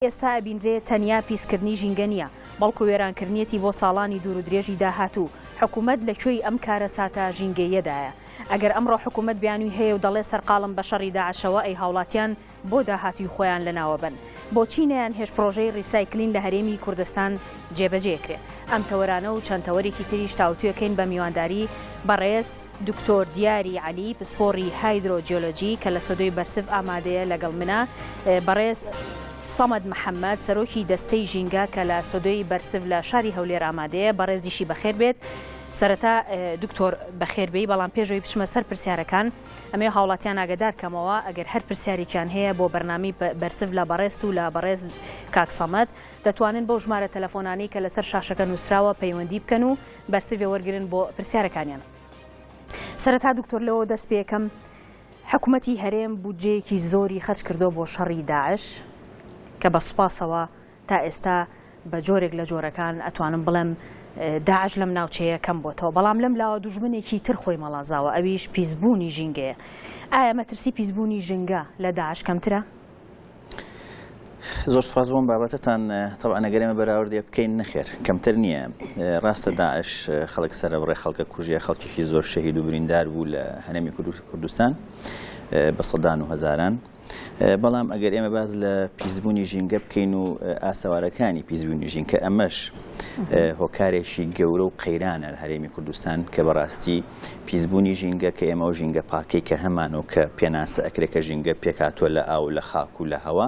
ئێستا ئەبینرێت تەنیا پیسکردنی ژینگە نییە، بەڵکو وێرانکردنیەتی بۆ ساڵانی دوور و درێژی داهاتوو. حکوومەت لەکوێی ئەم کارە ساتە ژینگەیەدایە. ئەگەر ئەمڕۆ حکوومەت بیانووی هەیە و دەڵێ سەرقاڵم بە شەڕی داعشەوە ئەی هاوڵاتیان بۆ داهاتوی خۆیان لەناوە بن. بۆچی نەیان هێش پرۆژەی ڕیسایکلین لە هەرێمی کوردستان جێبەجێکرێ؟ ئەم تەوەرانە و چەند تەوەرێکی تریش تاوتوێکەین بە میوانداری بەڕێز دکتۆر دیاری علی پسپۆڕی هایدرۆجیۆلۆجی کە لە سۆدۆی بەرسف ئامادەیە لەگەڵ منە، بەڕێز سەمەد محەممەد سەرۆکی دەستەی ژینگە کە لە سۆدۆی بەرسف لە شاری هەولێر ئامادەیە، بەڕێزیشی بەخێر بێت. سەرەتا دکتۆر بەخێربێی، بەڵام پێشەوەی بچمە سەر پرسیارەکان ئەمێ هاوڵاتیان ئاگادار کەمەوە ئەگەر هەر پرسیارێکیان هەیە بۆ بەرنامی بەرسف لە بەڕێست و لە بەڕێز کاک سەمەد دەتوانن بۆ ژمارە تەلەفۆنانەی کە لەسەر شاشەکە نووسراوە پەیوەندی بکەن و بەرسفێ وەرگرن بۆ پرسیارەکانیان. سەرەتا دکتۆر لەوە دەست پێکەم، حکوومەتی هەرێم بودجەیەکی زۆری خەرج کردو بۆ شەڕی داعش کە بە سوپاسەوە تا ئێستا بە جۆرێک لە جۆرەکان ئەتوانم بڵێم داعش لەم ناوچەیە کەم بۆتەوە، بەڵام لەم لاوە دوژمنێکی تر خۆی مەڵازاوە، ئەویش پیسبوونی ژینگەیە. ئایا مەترسی پیسبوونی ژینگە لە داعش کەمترە؟ زۆر سوپاس بۆم بابەتتان. طبعا ئەگەرێمە بەراوردی بکەین نەخێر کەمتر نییە. ڕاستە داعش خەڵک سەرەبڕێ خەڵکە کوژیە، خەڵکێکی زۆر شەهید و بریندار بوو لە هەرێمی کوردستان بە سەدان و هەزاران. بەڵام ئەگەر ئێمە باز لە پیسبوونی ژینگە بکەین و ئاسەوارەکانی پیسبوونی ژینگە، ئەمەش هۆکارێکی گەورە و قەیرانە لە هەرێمی کوردستان کە بەڕاستی پیسبوونی ژینگە کە ئێمە و ژینگە پاکەی کە هەمانەوە کە پێناسە ئەکرێکە ژینگە پێکاتوە لە ئاو لە خاک و لە هەوا،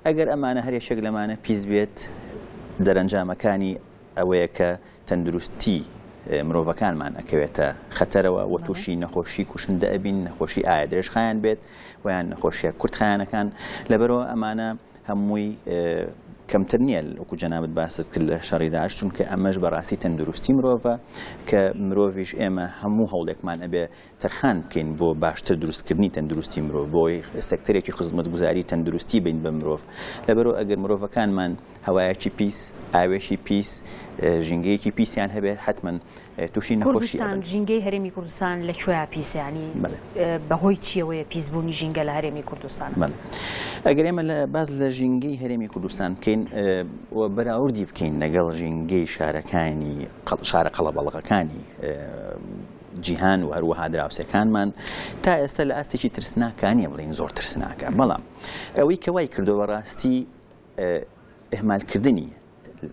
ئەگەر ئەمانە هەرێشێک لەمانە پیس بێت، دەرەنجامەکانی ئەوەیە کە تەندروستی مرۆڤەکانمان ئەکەوێتە خەتەرەوە و تووشی نەخۆشی کوشندە ئەبین، نەخۆشی ئایا درێژخایان بێت ویان نەخۆشیە کورتخایانەکان. لەبەرەوە ئەمانە هەمووی کەمتر نییە وەکو جەنابەت باست کرد لە شەڕی داعش، چونکە ئەمەش بەڕاستی تەندروستی مرۆڤە کە مرۆڤیش ئێمە هەموو هەوڵێکمان ئەبێ تەرخان بکەین بۆ باشتر دروستکردنی تەندروستی مرۆڤ، بۆی سێکتەرێکی خزمەتگوزاری تەندروستی بین بە مرۆڤ. لەبەرەوە ئەگەر مرۆڤەکانمان هەوایەکی پیس، ئاوێکی پیس، ژینگەیەکی پیسیان هەبێت، حتمەن تووشی نەخۆشی کوردستان. ژینگەی هەرێمی کوردستان لەکوێیە پیسیانی؟ بەهۆی چیەوەیە پیسبوونی ژینگە لە هەرێمی کوردستان؟ ئەگەر ئێمە باز لە ژینگەی هەرێمی کوردستان بکەین و بەراوردی بکەین لەگەڵ ژینگەی شارەکانی شارە قەڵەبەڵغەکانی جیهان و هەروەها دراوسەکانمان، تا ئێستا لە ئاستێکی ترسناکانیە بڵین زۆر ترسناکە. بەڵام ئەوەی کە وای کردەوە ڕاستی ئێهمالکردنی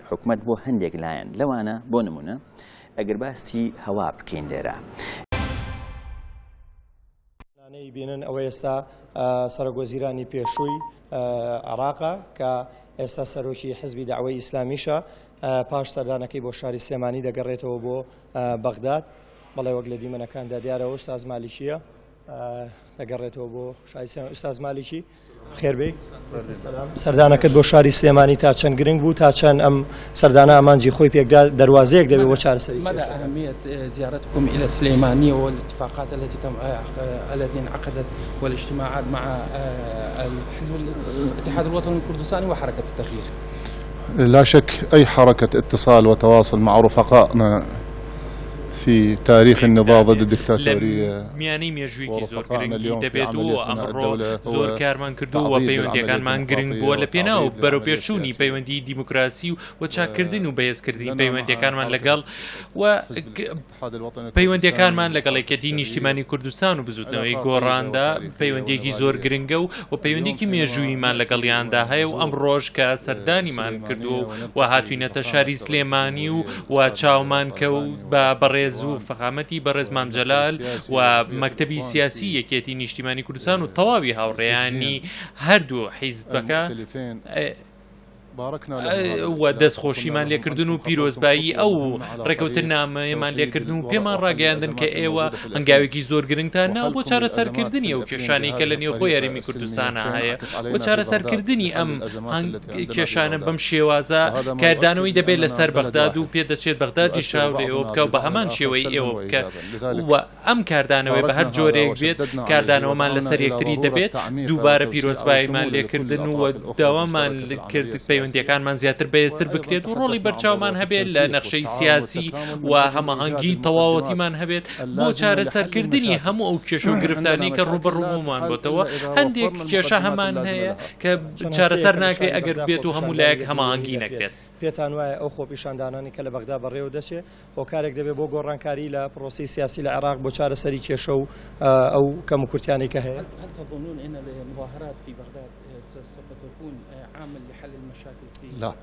حکوومەت بۆ هەندێک لایەن لەوانە، بۆ نمونە ئەگەر باسی هەوا بکەین لێرە بینن ئەوە ئێستا سەرۆکوەزیرانی پێشووی عێراقە کە ئێستا سەرۆکی حزبی داعوای ئیسلامیشە، پاش سەردانەکەی بۆ شاری سلێمانی دەگەڕێتەوە بۆ بەغداد. بەڵێ وەک لە دیمەنەکاندا دیارەوە ئوستاز مالیکیە دەگەڕێتەوە بۆ شاری سلێمانی. ئوستاز مالیکی خێربێ، سەردانەکەت بۆ شاری سلێمانی تا چەند گرنگ بوو، تا چەند ئەم سەردانە ئامانجی خۆی پێکدا دەواازەیەک دەبێت بۆ چارەسەری؟ مدى أهمية زيارتكم إلى السليمانية والاتفاقات التي انعقدت والاجتماعات مع الحزب الاتحاد الوطني الكردستاني وحركة التغيير؟ لا شك أي حركة اتصال وتواصل مع رفقائنا في تاريخ النضال ضد الدكتاتورية میانی مێژوویەکی زۆر گرنگی دەبێت و ئەمڕۆ زۆر کارمان کردووە پەیوەندیەکانمان گرنگ بووە لە پێناو بەرەوپێچوونی پەیوەندی دیموکراسی و چاکردن و بەهێزکردنی پەیوەندیەکانمان لەگەڵ و پەیوەندیەکانمان لەگەڵ یەکێتی نیشتیمانی کوردستان و بزوتنەوەی گۆڕاندا پەیوەندیەکی زۆر گرنگە و پەیوەندیەکی مێژوویمان لەگەڵیاندا هەیە و ئەم ڕۆژ کە سەردانیمان کردووە و هاتوینەتە شاری سلێمانی و چاومان کەوت بە بەڕێز و فەخامەتی بەڕێز مامجەلال و مەکتەبی سیاسی یەکێتی نیشتیمانی کوردستان و تەواوی هاوڕێیانی هەردوو حیزبەکە و دەستخۆشیمان لێکردن و پیرۆزبایی ئەو ڕێکەوتن نامەیەمان لێکردن و پێمان ڕاگەیاندن کە ئێوە هەنگاوێکی زۆر گرنگتان ناو بۆ چارەسەرکردنی ئەو کێشانەی کە لە نێوخۆی هەرێمی کوردستانە هەیە و چارەسەرکردنی ئەم کێشانە بەم شێوازە کاردانەوەی دەبێت لەسەر بەغداد و پێدەچێت بەغدادی شاورێ ئێوە بکە و بە هەمان شێوەی ئێوە بکە و ئەم کاردانەوەی بە هەر جۆرێک بێت کاردانەوەمان لەسەر یەکتری دەبێت دووبارە پیرۆزباییمان لێکردن و داوامان کرد پەیوەندیەکانمان زیاتر بەهێزتر بکرێت و ڕۆڵی بەرچاومان هەبێت لە نەخشەی سیاسی و هەماهەنگی تەواوەتیمان هەبێت بۆ چارەسەرکردنی هەموو ئەو کێشە و گرفتانەی کە ڕوبەڕوومان بۆتەوە. هەندێک کێشە هەمان هەیە کە چارەسەر ناکرێت ئەگەر بێت و هەموو لایەک هەماهەنگی نەکرێت. پێتان وایە ئەو خۆپیشاندانانی کە لە بەغدا بەڕێوە دەچێت هۆکارێک دەبێت بۆ گۆڕانکاری لە پرۆسی سیاسی لە عێراق بۆ چارەسەری کێشە و ئەو کەم و کورتیانی کە هەیە. هل تظنون أن المظاهرات في بغداد سوف تكون عامل لحل المشاكل في؟ لا.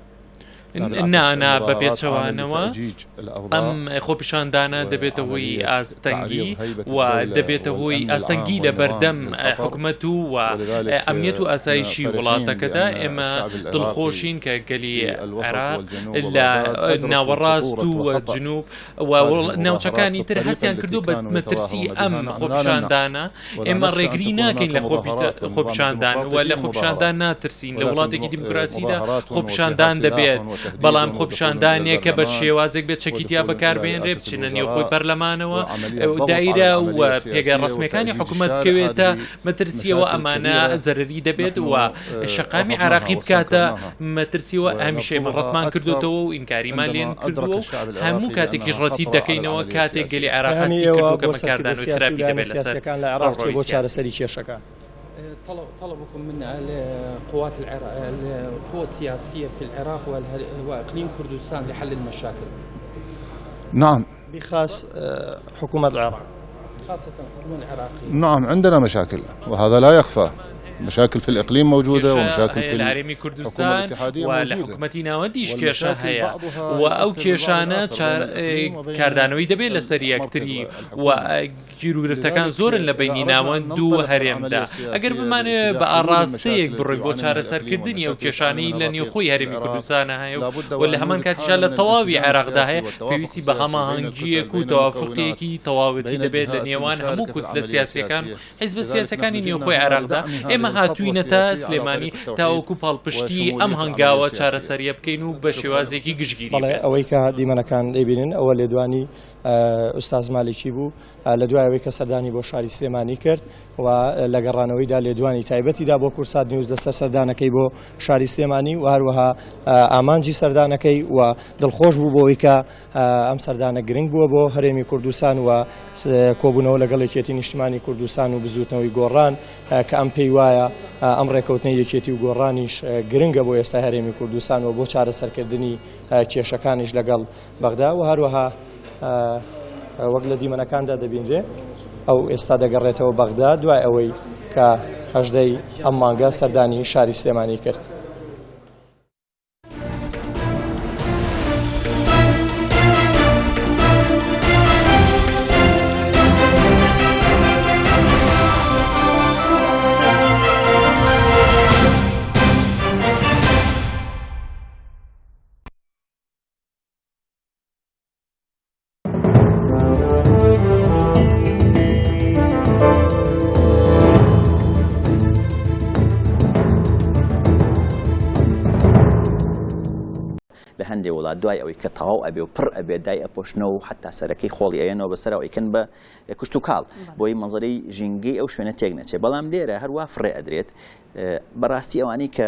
نانا بەبێچەوانەوە ئەم خۆپیشاندانە دەبێتەوەی ئاستەنگی و دەبێتەوەی ئاستەنگی لە بەردەم حکوومەت و ئەمنیەت و ئاسایشی وڵاتەکەدا. ئێمە دڵخۆشین کە گەلی عێراق لە ناوەڕاست و جنوب و ناوچەکانی تر هەستیان کردو بە مەترسی ئەم خۆپیشاندانە. ئێمە ڕێگری ناکەین لە خۆپیشاندان و لە خۆپیشاندان ناترسین. لە وڵاتێکی دیموکراسیدا خۆپیشاندان دەبێت، بەڵام خۆپیشاندانێک کە بە شێوازێک بێت چەکیتیا بەکاربێنرێ بچینە نێوخۆی پەرلەمانەوە دایرە و پێگە ڕسمیەکانی حکوومەت بکەوێتە مەترسیەوە ئەمانە زەرری دەبێت و شەقامی عراقی بکاتە مەترسیەوە. هەمیشەی مەڕەتمان کردوتەوە و ئینکاریمان لێن کردووە و هەموو کاتێکیش ڕەتی دەکەینەوە کاتێک گەلی عێراق هەستی کردو کە بەکاردانەوەی خراپی دەبێت لەسەر لە عێراق بۆ چارەسەری کێشەکە. طلبكم من القوات القوى السياسية في العراق وإقليم كردستان لحل المشاكل. نعم. بخاص حكومة العراق. خاصة الحكومة العراقية. نعم عندنا مشاكل وهذا لا يخفى. مشاكل في الإقليم موجودة ومشاكل في العريمي كردستان والحكومتي ناوديش كيشا هيا وأو كيشانا كاردانوي دبي لسر يكتري وجيرو گرفتەکان زۆرن لە بینی ناوەند دوو هەرێمدا. ئەگەر بمانێ بە ئاڕاستەیەک بڕۆی بۆ چارەسەرکردنی ئەو کێشانەی لە نێوخۆی هەرێمی کوردستانە هەیە و لە هەمان کاتیشا لە تەواوی عێراقدا هەیە پێویستی بە هەماهەنگیەک و تەوافقیەکی تەواوەتی دەبێت لە نێوان هەموو کورد لە سیاسیەکان حیزبە سیاسەکانی نێوخۆی عێراقدا. ئێمە هاتووینەتە سلێمانی تاوەکو پاڵپشتی ئەم هەنگاوە چارەسەریە بکەین و بە شێوازێکی گشتگیری. ئەوەی کە دیمەنەکان دەیبینن ئەوە لێدوانی ئوستاز مالیکی بوو لە دوایەوەی کە سەردانی بۆ شاری سلێمانی کرد و لە گەڕانەوەیدا لێدوانی تایبەتیدا بۆ کورسات نیوز دەستە سەردانەکەی بۆ شاری سلێمانی و هەروەها ئامانجی سەردانەکەی و دڵخۆش بوو بۆەوەی کە ئەم سەردانە گرنگ بووە بۆ هەرێمی کوردستان و کۆبوونەوە لەگەڵ یەکێتی نیشتیمانی کوردستان و بزوتنەوەی گۆڕان کە ئەم پێی وایە ئەم ڕێکەوتنەی یەکێتی و گۆڕانیش گرنگە بۆ ئێستا هەرێمی کوردستان و بۆ چارەسەرکردنی کێشەکانیش لەگەڵ بەغدا و هەروەها وەک لە دیمەنەکاندا دەبینرێ ئەو ئێستا دەگەڕێتەوە بەغدا دوای ئەوەی کە هەژدەی ئەم مانگە سەردانی شاری سلێمانی کرد. هەندێک وڵات دوای ئەوەی کە تەواو ئەبێ و پڕ ئەبێ دای ئەپۆشنەوە و حتا سەرەکەی خۆڵی ئەێنەوە بەسەرەوە ئیکەن بە کوشت و کاڵ بۆی مەنزەرەی ژینگەی ئەو شوێنە تێک نەچێت. بەڵام لێرە هەروە فڕێ ئەدرێت بەڕاستی ئەوانەی کە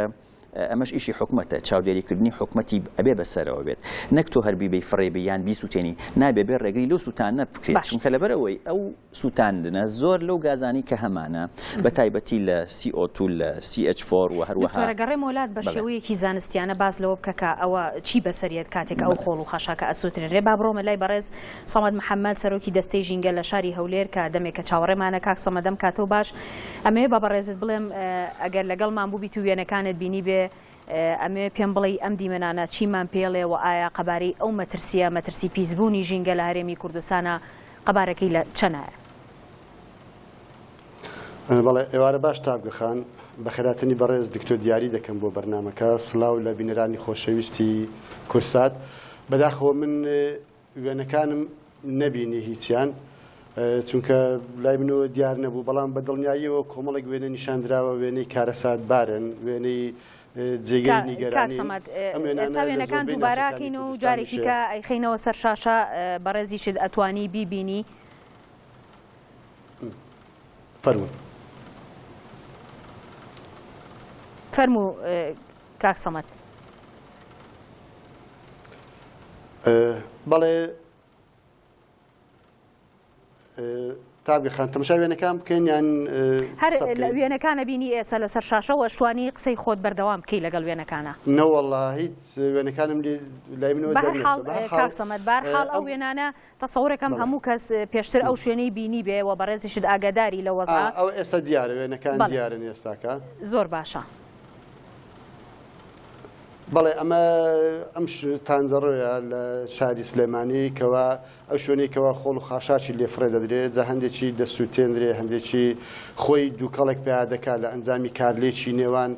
ئەمەش ئیشی حکومەتە چاودێریکردنی حکومەتی ئەبێ بەسەرەوە بێت نەک تۆ هەربی بەی فڕێ بە یان بی سووتێنی نابێ بێ ڕێگری لەو سووتانە بکرێت چونکە لەبەرەوەی ئەو سووتاندنە زۆر لەو گازانی کە هەمانە بە تایبەتی لە CO2 لە CH4 و هەروەها گەڕێ مۆلات بە شێوەیەکی زانستیانە باز لەوە بکەکە ئەوە چی بەسەریەت کاتێک ئەو خۆڵ و خەشاکە ئەسووترێ با بڕۆمە لای بەڕێز سەمەد محەممەد سەرۆکی دەستەی ژینگە لە شاری هەولێر کە دەمێکە چاوەڕێمانە کاک سەمەدەم کاتەوە باش ئەمێ با بەڕێزت بڵێم ئەگەر لەگەڵمان بوو بیت و وێنەکانت بینی بێ ئەمێ پێم بڵێ ئەم دیمەنانە چیمان پێڵێ و ئایا قەبارەی ئەو مەترسیە مەترسی پیسبوونی ژینگە لە هەرێمی کوردستانە قەبارەکەی لە چەنایە؟ بەڵێ ئێوارە باش تابگەخان بە خێراتنی بەڕێز دکتۆر دیاری دەکەم بۆ بەرنامەکە سڵاو لە بینەرانی خۆشەویستی کورسات بەداخەوە من وێنەکانم نەبینی هیچیان چونکە لای منەوە دیار نەبوو بەڵام بە دڵنیاییەوە کۆمەڵێک وێنە نیشاندراوە وێنەی کارەسات بارن وێنەی جێگەی نیگەرانی ئێستا وێنەکان دووباراکەین و جارێکی کە ئەیخینەوە سەر شاشە بەڕێزیشت ئەتوانی بیبینی فەرموو فەرموو کاک سەمەد. بەڵێ تابگەخان تەماشای وێنەکان بکەین یان هەر وێنەکانە بینی ئێستا لەسەر شاشەوە شتوانی قسەی خۆت بەردەوام بکەی لەگەڵ وێنەکانە نەوەڵڵا هیچ وێنەکانم لای منەوە بەهەرحاڵ کاک سەمەد بەهەرحاڵ ئەو وێنانە تەسەوڕێکم هەموو کەس پێشتر ئەو شوێنەی بینی بێ و بەڕێزیشت ئاگاداری لە وەزع ئەو ئێستا دیارە وێنەکان دیارن ئێستاکە زۆر باشە. بەڵێ ئەم تانجەڕۆیە لە شاری سلێمانی کەوا ئەو شوێنەی کەوا خۆڵ و خاشاکی لێفرێ دەدرێت جا هەندێکی دەسووتێنرێ هەندێکی خۆی دووکەڵێک پێیا دەکات لە ئەنجامی کارلێکی نێوان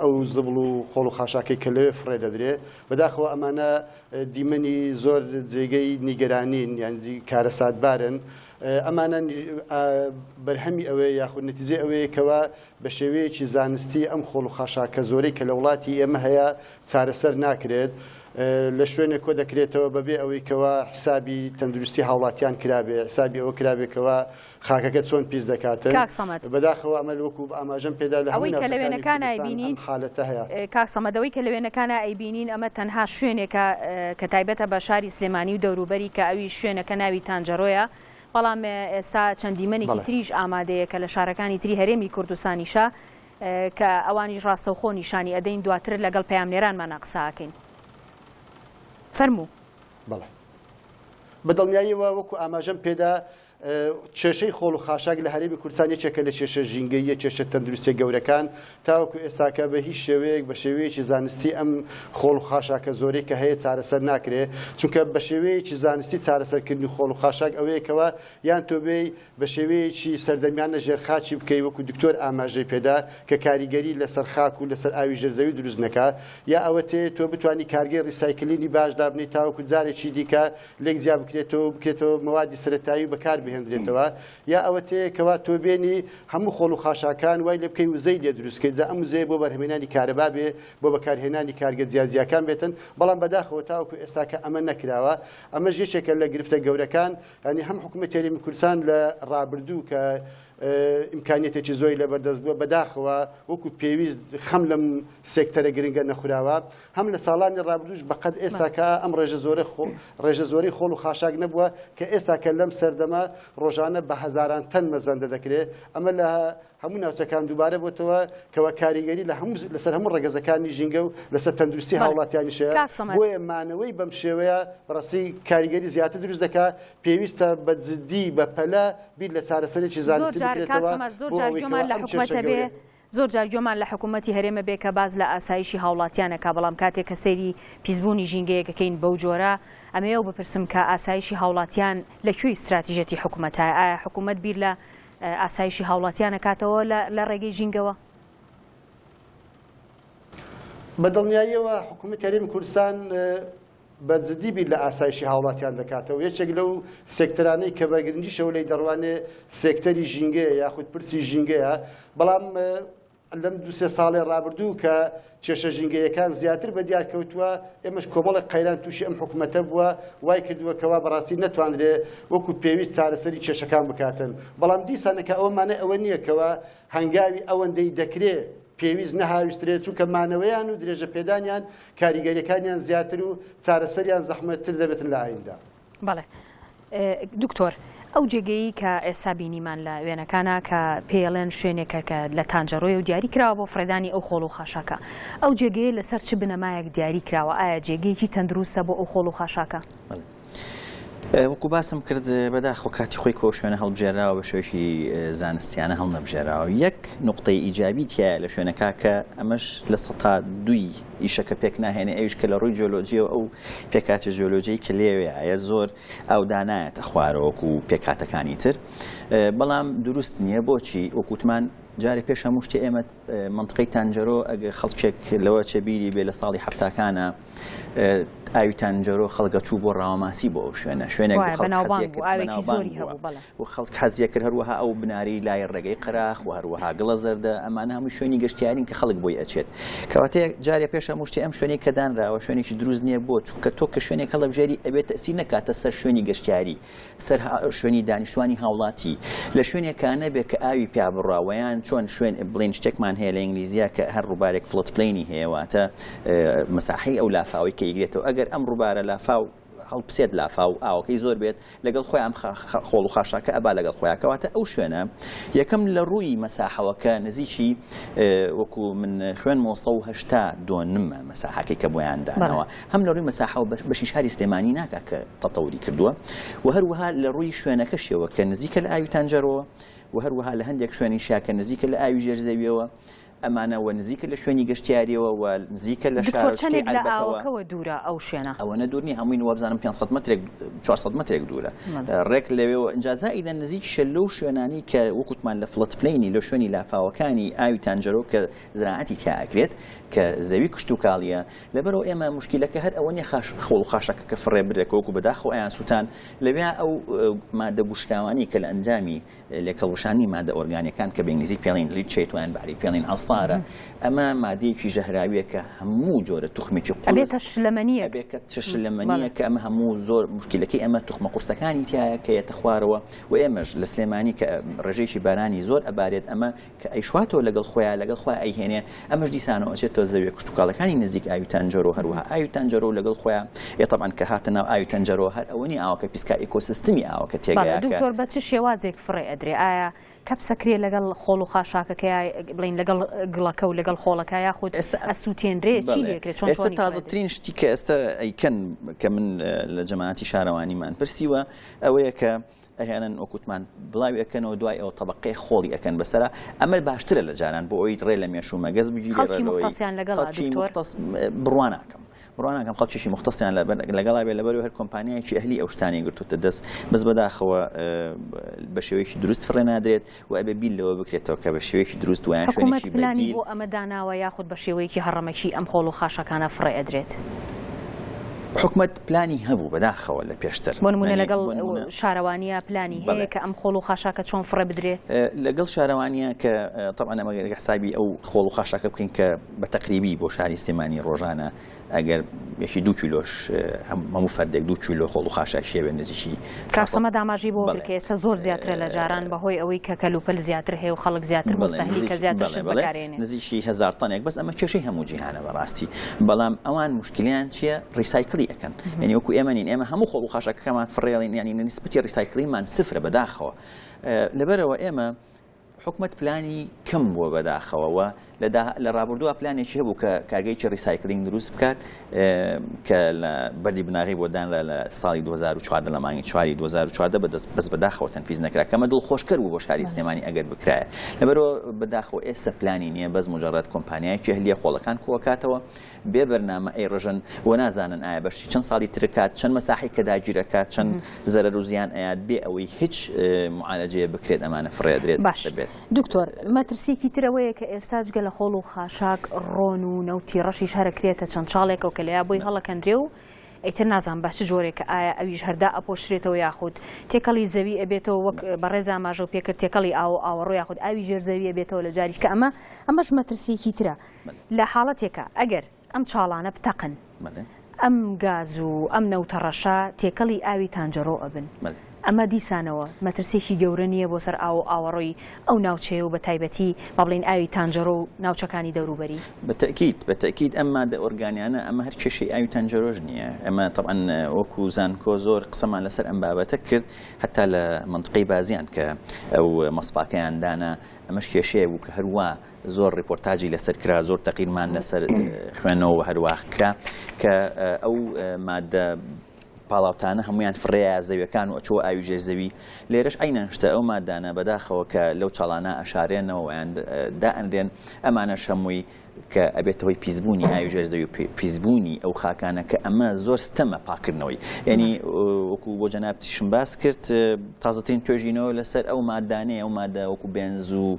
ئەو زبڵ و خۆڵ و خاشاکەی کە لەوێ فرێ دەدرێت بەداخەوە ئەمانە دیمەنی زۆر جێگەی نیگەرانین یانجی کارەساتبارن ئەمانە بەرهەمی ئەوەیە یاخود نەتیجەی ئەوەیە کەوا بە شێوەیەکی زانستی ئەم خۆڵ و خاشاکە زۆرەی کە لە وڵاتی ئێمە هەیە چارەسەر ناکرێت لە شوێنێک کۆ دەکرێتەوە بەبێ ئەوەی کەوا حسابی تەندروستی هاوڵاتیان کرابێ حسابی ئەوە کرابێکەوە خاکەکە چۆن پیس دەکاتن بەداخەوە ئەمە وەکو ئاماژەم پێدا لە ئەوەی کە لە وێنەکانە ئەیبینین حالەتە هەیە کاک سەمەدەوەی کە لە وێنەکانە ئەیبینین ئەمە تەنها شوێنێکە کە تایبەتە بە شاری سلێمانی و دەوروبەری کە ئەوی شوێنەکە ناوی تانجەڕۆیە بەڵام ئێستا چەندیمەنێکی تریش ئامادەیە کە لە شارەکانی تری هەرێمی کوردستانیشە کە ئەوانیش ڕاستەوخۆ نیشانی ئەدەین دواتر لەگەڵ پەیامنێرانمان قساکەین. فەرموو. بەڵێ بەدڵنیاییەوە وەکو ئاماژەم پێدا کێشەی خۆڵ و خاشاک لە هەرێمی کوردستان یەکێکە لە کێشە ژینگەییە کێشە تەندروستی گەورەکان تاوەکو ئێستاکە بە هیچ شێوەیەک بە شێوەیەکی زانستی ئەم خۆڵ و خاشاکە زۆرەی کە هەیە چارەسەر ناکرێت چونکە بە شێوەیەکی زانستی چارەسەرکردنی خۆڵ و خاشاک ئەوەیەکەوە یان تۆبێی بە شێوەیەکی سەردەمیانە ژێرخاچی بکەی وەکو دکتۆر ئاماژەی پێدا کە کاریگەری لەسەر خاک و لەسەر ئاوی ژێرزەوی دروست نەکا یا ئەوە تۆ بتوانی کارگەی ڕیسایکلینی باش دابنی تاوەکو جارێکی دیکە لێک زیاد بکرێتەوە موادی سەرەتایی بەکار بهێنرێتەوە یا ئەوە تەیەکەوە تۆ بێنی هەموو خۆڵ و خاشاکان وای لێ بکەی وزەی لێ دروستکەیت جا ئەم وزەیە بۆ بەرهەمێنانی کارەبا بێ بۆ بەکارهێنانی کارگە جیازیەکان بێتن بەڵام بەداخەوە تاوەکو ئێستاکە ئەمە نەکراوە ئەمەش یەکێکە لە گرفتە گەورەکان ینی هەم حکوومەتی هەرێمی کوردستان لە ڕابردوو کە ئیمکانیەتێکی زۆری لەبەردەست بووە بەداخەوە وەکو پێویست خەم لەم سێکتەرە گرنگە نەخوراوە هەم لە ساڵانی ڕابردووش بەقەد ئێستاکە ئەم ڕێژە زۆرەی خۆڵ و خاشاک نەبووە کە ئێستاکە لەم سەردەما ڕۆژانە بە هەزاران تەن مەزەندە دەکرێت ئەمە لە هەموو ناوچەکان دووبارە بۆتەوە کەوە کاریگەری لەسەر هەموو ڕێگەزەکانی ژینگە و لەسەر تەندروستی هاوڵاتیانیشەیە بۆیە مانەوەی بەم شێوەیە بەڕاستی کاریگەری زیاتر دروست دەکات پێویستە بە جددی بە پەلە بیر لە چارەسەرێکی زانستی بکرێتەوە زۆر جار گوێمان لە حکوومەتی هەرێمە بێ کە باز لە ئاسایشی هاوڵاتیانەکە بەڵام کاتێک کە سەیری پیسبوونی ژینگەیەکەکەین بەو جۆرە ئەمەیە و بپرسم کە ئاسایشی هاوڵاتیان لەکوێی استراتیژەتی حکوومەتایە ئایا حکوومەت بیر لە ئاسایشی هاوڵاتیانە کاتەوە لە ڕێگەی ژینگەوە؟ بەدڵنیاییەوە حکوومەتی هەرێمی کوردستان بە جددی بیر لە ئاسایشی هاوڵاتیان دەکاتەوە یەکێک لەو سێکتەرانەی کە بە گرنگیشەوە لەی دەڕوانێ سێکتەری ژینگەیە یاخود پرسی ژینگەیە بەڵام لەم دو-سێ ساڵێ ڕابردوو کە کێشە ژینگەیەکان زیاتر بە دیار کەوتووە ئێمەش کۆمەڵێک قەیران تووشی ئەم حکوومەتە بووە وای کردووە کەوا بەڕاستی نەتوانرێ وەکو پێویست چارەسەری کێشەکان بکاتن بەڵام دیسانەکە ئەوەمانە ئەوە نییە کەوا هەنگاوی ئەوەندەی دەکرێت پێویست نەهاویسترێت چونکە مانەوەیان و درێژە پێدانیان کاریگەریەکانیان زیاتر و چارەسەریان زەحمەتتر دەبێتن لە ئایندا. بەڵێ دکتۆر ئەو جێگەی کە ئێستا بینیمان لە وێنەکانە کە پێڵێن شوێنێکە کە لە تانجەڕۆی و دیاری کراوە بۆ فڕێدانی ئەو خۆڵ و خاشاکە ئەو جێگەی لەسەر چ بنەمایەک دیاری کراوە ئایا جێگەیەکی تەندروستە بۆ ئەو خۆڵ و خاشاکە؟ وەکو باسم کرد بەداخۆ کاتی خۆی کۆ شوێنە هەڵبژێراوە بە شێوەیەکی زانستیانە هەڵنەبژێراوە یەک نقطەی ئیجابی تایە لە شوێنەکە کە ئەمەش لە سەتا دوی ئیشەکە پێک ناهێنێ ئەویش کە لە ڕووی جیۆلۆجیەوە ئەو پێکاتی جیۆلۆجیی کە لێوەیە زۆر ئەو دانایەتە خوارەوەکو پێکاتەکانی تر بەڵام دروست نییە بۆچی وەکوتمان جارێ پێش هەموو شتێ ئێمە منطقەی تانجەرۆ ئەگەر خەڵکێک لەوە چێبیری بێ لە ساڵی هەفتاکانە ئاوی تانجەرۆ خەڵگە چوو بۆ ڕاوەماسی بۆ ئەو شوێنە شوێنێک و خەڵک حەزیە کرد هەروەها ئەو بناری لای ڕێگەی قەراخ و هەروەها گڵە زەردە ئەمانە هەموو شوێنی گەشتیارین کە خەڵک بۆی ئەچێت کەواتەیە جارێ پێش هەموو شتێ ئەم شوێنی کە دانراوە شوێنێکی دروست نییە بۆ چونکە تۆ کە شوێنێک هەڵەبژێری ئەبێت تەسیر نەکاتە سەر شوێنی گەشتیاری سەر شوێنی دانیشتوانی هاوڵاتی لە شوێنێکانە بێ کە ئاوی پیا بڕاوەیان چۆن شوێن بڵین شتێکمان هەیە لە ئینگلیزیە کە هەر ڕووبارێک فڵت پلەینی هەیە واتە مەساحەی ئەو لافاوی کە یگرێتەوە ئەگەر ئەم ڕووبارە لافاو هەڵبسێت لافا و ئاوەکەی زۆر بێت لەگەڵ خۆیان خۆڵ و خاشاکە ئەبا لەگەڵ خۆیان کەواتە ئەو شوێنە یەکەم لە ڕووی مەساحەوەکە نزیکی وەکو من خوێنمەوە 182 مەساحەکەی کە بۆیان دانەوە هەم لە ڕووی مەساحەوە بەشی شاری سلێمانی ناکا کە تەتەوری کردووە و هەروەها لە ڕووی شوێنەکەشیەوە کە نزیکە لە ئاوی تانجەرەوە و هەروەها لە هەندێک شوێنی شاکە نزیکە لە ئاوی ژێرزەویەوە ئەمانەوە نزیکە لە شوێنی گەشتیاریەوە و نزیکە لە شارەکەی ئەلبەتەوە دوورە ئەو شوێنە ئەوەنە دوورنی هەمووی وابزانم 500 مترێک 400 مترێک دوورە ڕێک لەوێەوە ئەنجازائیدە نزیکیشە لەو شوێنانی کە وەکوتمان لە فڵەت پلەینی لە شوێنی لافاوەکانی ئاوی تانجەرۆ کە زراعەتی تیاکرێت کە زەوی کشت و کاڵیە لەبەرەوە ئێمە مشکلەکە هەر ئەوە نیە خۆڵ و خاشەکە کە فڕێ بدرێت وەکو بەداخەوە ئەیان سووتان لەوێ ئەو مادە گوشتاوانی کە لە ئەنجامی لێکەڵوشانی مادە ئۆرگانیەکان کە بە ئینگلیزی پێڵین لیچێتوان باری پێڵین هەڵسارە ئەمە مادەیەکی ژەهراویە کە هەموو جۆرە توخمێکی ئەبێتە شلەمەنیە شلەمەنیە کە ئەمە هەموو زۆر مشکلەکەی ئەمە توخمە قورسەکانی تایە کە یەتە خوارەوە و ئێمەش لە سلێمانی کە ڕێژەیەکی بارانی زۆر ئەبارێت ئەمە کە ئەیشواتەوە لەگەڵ خۆیان لەگەڵ خۆیان ئەیهێنێ ئەمەش دیسانەوە ئەچێتەوە زەوی کشتتوکاڵەکانی نزیک ئاوی تانجەرۆ هەروەها ئاوی تانجەرۆ لەگەڵ خۆیان طبعاً کە هاتە ناو ئاوی تانجەرۆ هەر ئەوەنی ئاوەکە پیسکا ئیکۆسیستمی ئاوەکە تێگەیە دکتۆر بە چ شێوازێک فڕێ ئەدرێ ئایا کەپسەکرێ لەگەڵ خۆڵ و خاشاکەکە بڵین لەگەڵ گڵەکە و لەگەڵ خۆڵەکە یاخود ئەسووتێنرێ چی لێکرێت چۆن ئێستا تازەترین شتی کە ئێستا ئەیکەن کە من لە جەماعەتی شارەوانیمان پرسیوە ئەوەیە کە ئەهێنن وەکوتمان بڵاوی ئەەکەنەوە دوای ئەوە طبقەی خۆڵی ئەکەن بەسەرا ئەمە باشترە لە جاران بۆ ئەوی ڕێ لە مێشوو مەگەز بڕواناکەم ڕواناکەم خەڵکیشی مختصیان لەگەڵا بێ لەبەر هەر کۆمپانیایکی ئەهلی ئەو شتانی گرتوتە دەست بەس بەداخەوە بە شێوەیەکی دروست فڕێ نادرێت و ئەبێ بیل لەوە بکرێتەوە کە بە شێوەیەکی دروست ویان شوێنێکی بەدیل بۆ ئەمە داناوە یاخود بە شێوەیەکی هەڕەمەکی ئەم خۆڵ و خاشەکانە فڕێ ئەدرێت حکومت پلانی هەبوو بەداخەوە لە پێشتر بۆ نمونە لەگەڵ شارەوانیە پلانی هەیە کە ئەم خۆڵ و خاشاکە چۆن فڕێ بدرێت لەگەڵ شارەوانیە کە طبعا ئەمە حسابی ئەو خۆڵ و خاشاکە بکەین کە بە تەقریبی بۆ شاری سلێمانی ڕۆژانە ئەگەر یەکی 2 کیلۆش هەموو فەردێک 2 کیلۆ خۆڵ و خاشاک شێوێ نزیکی کارسەمە داماژی بۆ بکە ئێستا زۆر زیاترە لە جاران بەهۆی ئەوەی کە کەلوپەل زیاتر هەیە و خەڵک زیاتر مستەهلی کە زیاتر شت بەکارێنێ نزیکی 1000 تەنێک بەس ئەمە کێشەی هەموو جیهانە بەڕاستی بەڵام ئەوان مشکلیان چییە ڕیسایکلی ئەەکەن یعنی وەکو ئێمە نین ئێمە هەموو خۆڵ و خاشاکەکەمان فڕێڵین یعنی نسبەتی ڕیسایکلیمان سفرە بەداخەوە لەبەرەوە ئێمە حکومت پلانی کەم بووە بەداخەوەوە لە ڕابردووە پلانێکی هەبوو کە کارگەیکی ڕیسایکلینگ دروست بکات کە لە بەردی بناغی بۆدان لە ساڵی 2014 لە مانگی 4 2014 بەس بەداخەوە تەنفیز نەکرا کەمە دڵخۆشکەر بوو بۆ شاری سلێمانی ئەگەر بکرایە لەبەرەوە بەداخەوە ئێستا پلانی نییە بەس مجرد کۆمپانیایکی هەلیە خۆڵەکان کۆکاتەوە بێ بەرنامە ئەی ڕژن و نازانن ئایا بەشی چەند ساڵی ترکات چەند مەساحی کە داگیرەکات چەند زەرەر و زیان ئەیات بێ ئەوەی هیچ معالەجەیە بکرێت ئەمانە فڕێدرێت بێت دکتۆر مەترسیکی ترەوەیە کە ئێستاش گە لە خۆڵ و خاشاک ڕۆن و نەوتی ڕەشیش هەرەکرێتە چەند چاڵێکەوە کە لەیا بۆی هەڵەکەندرێ و ئەیتر نازان بە چ جۆرێکە ئایا ئەویش هەردا ئەپۆشرێتەوە یاخود تێکەڵی زەوی ئەبێتەوە وەک بەڕێزا ماژە و پێکرد تێکەڵی ئاوەڕۆ یاخود ئاوی ژێرزەوی ئەبێتەوە لە جاریش کە ئەمەش مەترسیکی ترە لە حاڵەتێکە ئەگەر ئەم چاڵانە بتەقن ئەم گاز و ئەم نەوتە ڕەشە تێکەڵی ئاوی تانجەرۆ ئەبن ئەمە دیسانەوە مەترسێکی گەورە نییە بۆ سەر ئاوەڕۆی ئەو ناوچەیە و بە تایبەتی با بڵین ئاوی تانجەرۆ و ناوچەکانی دەوروبەری بەتەکید ئەم مادە ئۆرگانیانە ئەمە هەر کێشەی ئاوی تانجەرۆژ نییە ئەمە طبعا وەکو زانکۆ زۆر قسەمان لەسەر ئەم بابەتە کرد هەتا لە منطقەی بازیان کە ئەو مەسپاکەیان دانا ئەمەش کێشەیە بوو کە هەروە زۆر ریپۆرتاجی لەسەر کرا زۆر تەقیرمان لەسەر خوێنەوە هەروە کرا کە ئەو مادە پاڵاوتانە هەمویان فڕێە زەویەکان و ئەچۆ ئاوی ژێرزەوی لێرەش ئەینەن شتە ئەو مادانە بەداخەوە کە لەو چاڵانە ئەشارێنەوە ویان دائەنرێن ئەمانەش هەمووی کە ئەبێتەوەی پیسبوونی ئاوی ژێرزەوی و پیسبوونی ئەو خاکانە کە ئەمە زۆر ستەمە پاکردنەوەی یعنی وەکو بۆ جەنابتیشم باس کرد تازەترین توێژینەوە لەسەر ئەو مادانەیە ئەو مادە وەکو بێنز و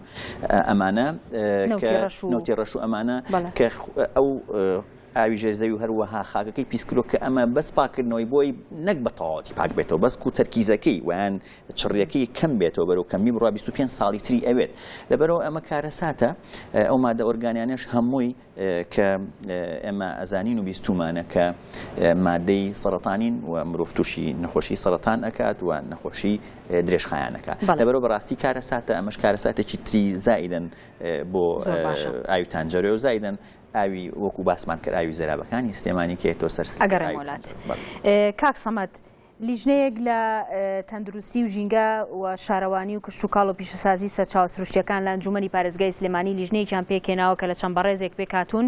ئەمانە نەوتی ڕەش و ئەمانە کە ئەو ئاوی ژێرزەوی و هەروەها خاکەکەی پیسکرۆ کە ئەمە بەس پاکردنەوەی بۆی نەک بە تەواوەتی پاک بێتەوە بەس و تەرکیزەکەی ویان چڕیەکەی کەم بێتەوە بەرەو کەمی بڕوا 25 ساڵی تری ئەوێت لەبەرەوە ئەمە کارەساتە ئەو مادە ئۆرگانیانەش هەمووی کە ئێمە ئەزانین و بیستومانە کە مادەی سەرەتانین و مرۆڤ تووشی نەخۆشی سەرەتان ئەکات و نەخۆشی درێژخایانەکە لەبەرەوە بەڕاستی کارەساتە ئەمەش کارەساتێکی تری زائیدەن بۆ ئاوی تانجەرۆ و زائیدەن ئاوی وەکو باسمان کرد ئاوی زەرابەکانی سلێمانی کە تۆ سەر ئەگەڕێم وڵات. کاک سەمەد، لیژنەیەک لە تەندروستی و ژینگە و شارەوانی و کشت و کاڵ و پیشەسازی سەرچاوە سروشتیەکان لە ئەنجومەنی پارێزگای سلێمانی لیژنەیەکیان پێکێناوە کە لە چەند بەڕێزێک پێکهاتوون.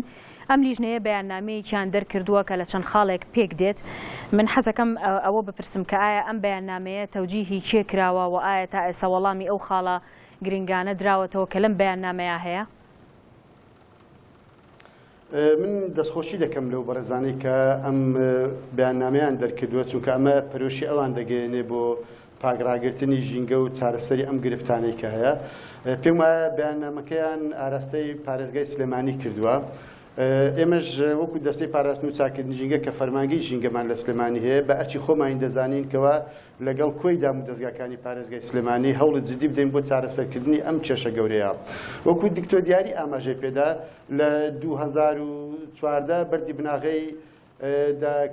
ئەم لیژنەیە بەیاننامەیەکیان دەرکردووە کە لە چەند خاڵێک پێک دێت. من حەزەکەم ئەوە بپرسم کە ئایا ئەم بەیاننامەیە تەوجیهی چێ کراوە و ئایا تا ئێستا وەڵامی ئەو خاڵە گرنگانە دراوەتەوە کە لەم بەیاننامەیە هەیە؟ من دەستخۆشی دەکەم لەو بەڕێزانەی کە ئەم بەیاننامەیان دەرکردووە، چونکە ئەمە پەرۆشی ئەوان دەگەێنێ بۆ پاگراگرتنی ژینگە و چارەسەری ئەم گرفتانەی کە هەیە. پێم وایە بەیاننامەکەیان ئاراستەی پارێزگای سلێمانی کردووە. ئێمەش وەکو دەستەی پاراستن و چاکردنی ژینگە کە فەرمانگەی ژینگەمان لە سلێمانی هەیە بە ئەرچی خۆمان دەزانین کەوە لەگەڵ کۆی دام و دەستگاکانی پارێزگای سلێمانی هەوڵت جدی بدەین بۆ چارەسەرکردنی ئەم کێشە گەورەیە. وەکو دکتۆر دیاری ئاماژەی پێدا لە 2014 بەردی بناغەی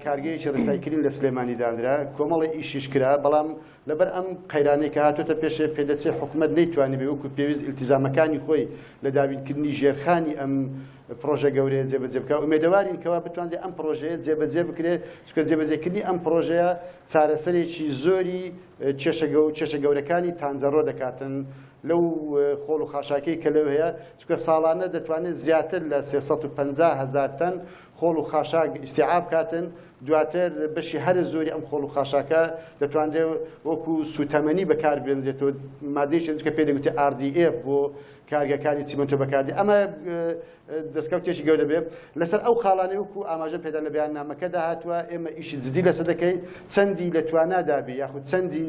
کارگەیەکی ڕسایکردن لە سلێمانی دانرا، کۆمەڵی ئیشیش کرا، بەڵام لەبەر ئەم قەیرانەی کە هاتوۆتە پێشێ پێدەچێت حکوومەت نەیتوانی بێ وەکو پێویست ئیلتیزامەکانی خۆی لە دابینکردنی ژێرخانی ئەم پرۆژە گەورەیە جێبەجێ بکە. ئومێدەوارین کەوا بتوانێت ئەم پرۆژەیە جێبەجێ بکرێت، چونکە جێبەجێکردنی ئەم پرۆژەیە چارەسەرێکی زۆری کێشە گەورەکانی تانجەڕۆ دەکاتن لەو خۆڵ و خاشاکەی کە لەو هەیە، چونکە ساڵانە دەتوانێت زیاتر لە 350,000 تەن خۆڵ و خاشاک ئیستیعاب کاتن. دواتر بەشی هەر زۆری ئەم خۆڵ و خاشاکە دەتوانێت وەکو سوتەمەنی بەکاربێنرێتەوە، مادەیشێت کە پێ دەگوتێت RDF بۆ کارگەکانی چیمەنتۆ بەکاردی. ئەمە دەستکەوتێکی گەورە بێ لەسەر ئەو خاڵانەی وەکو ئاماژە پێدا لە بەیاننامەکەدا هاتووە. ئێمە ئیشی جدی لەسەر دەکەین، چەندی لە توانادابێ یاخود چەندی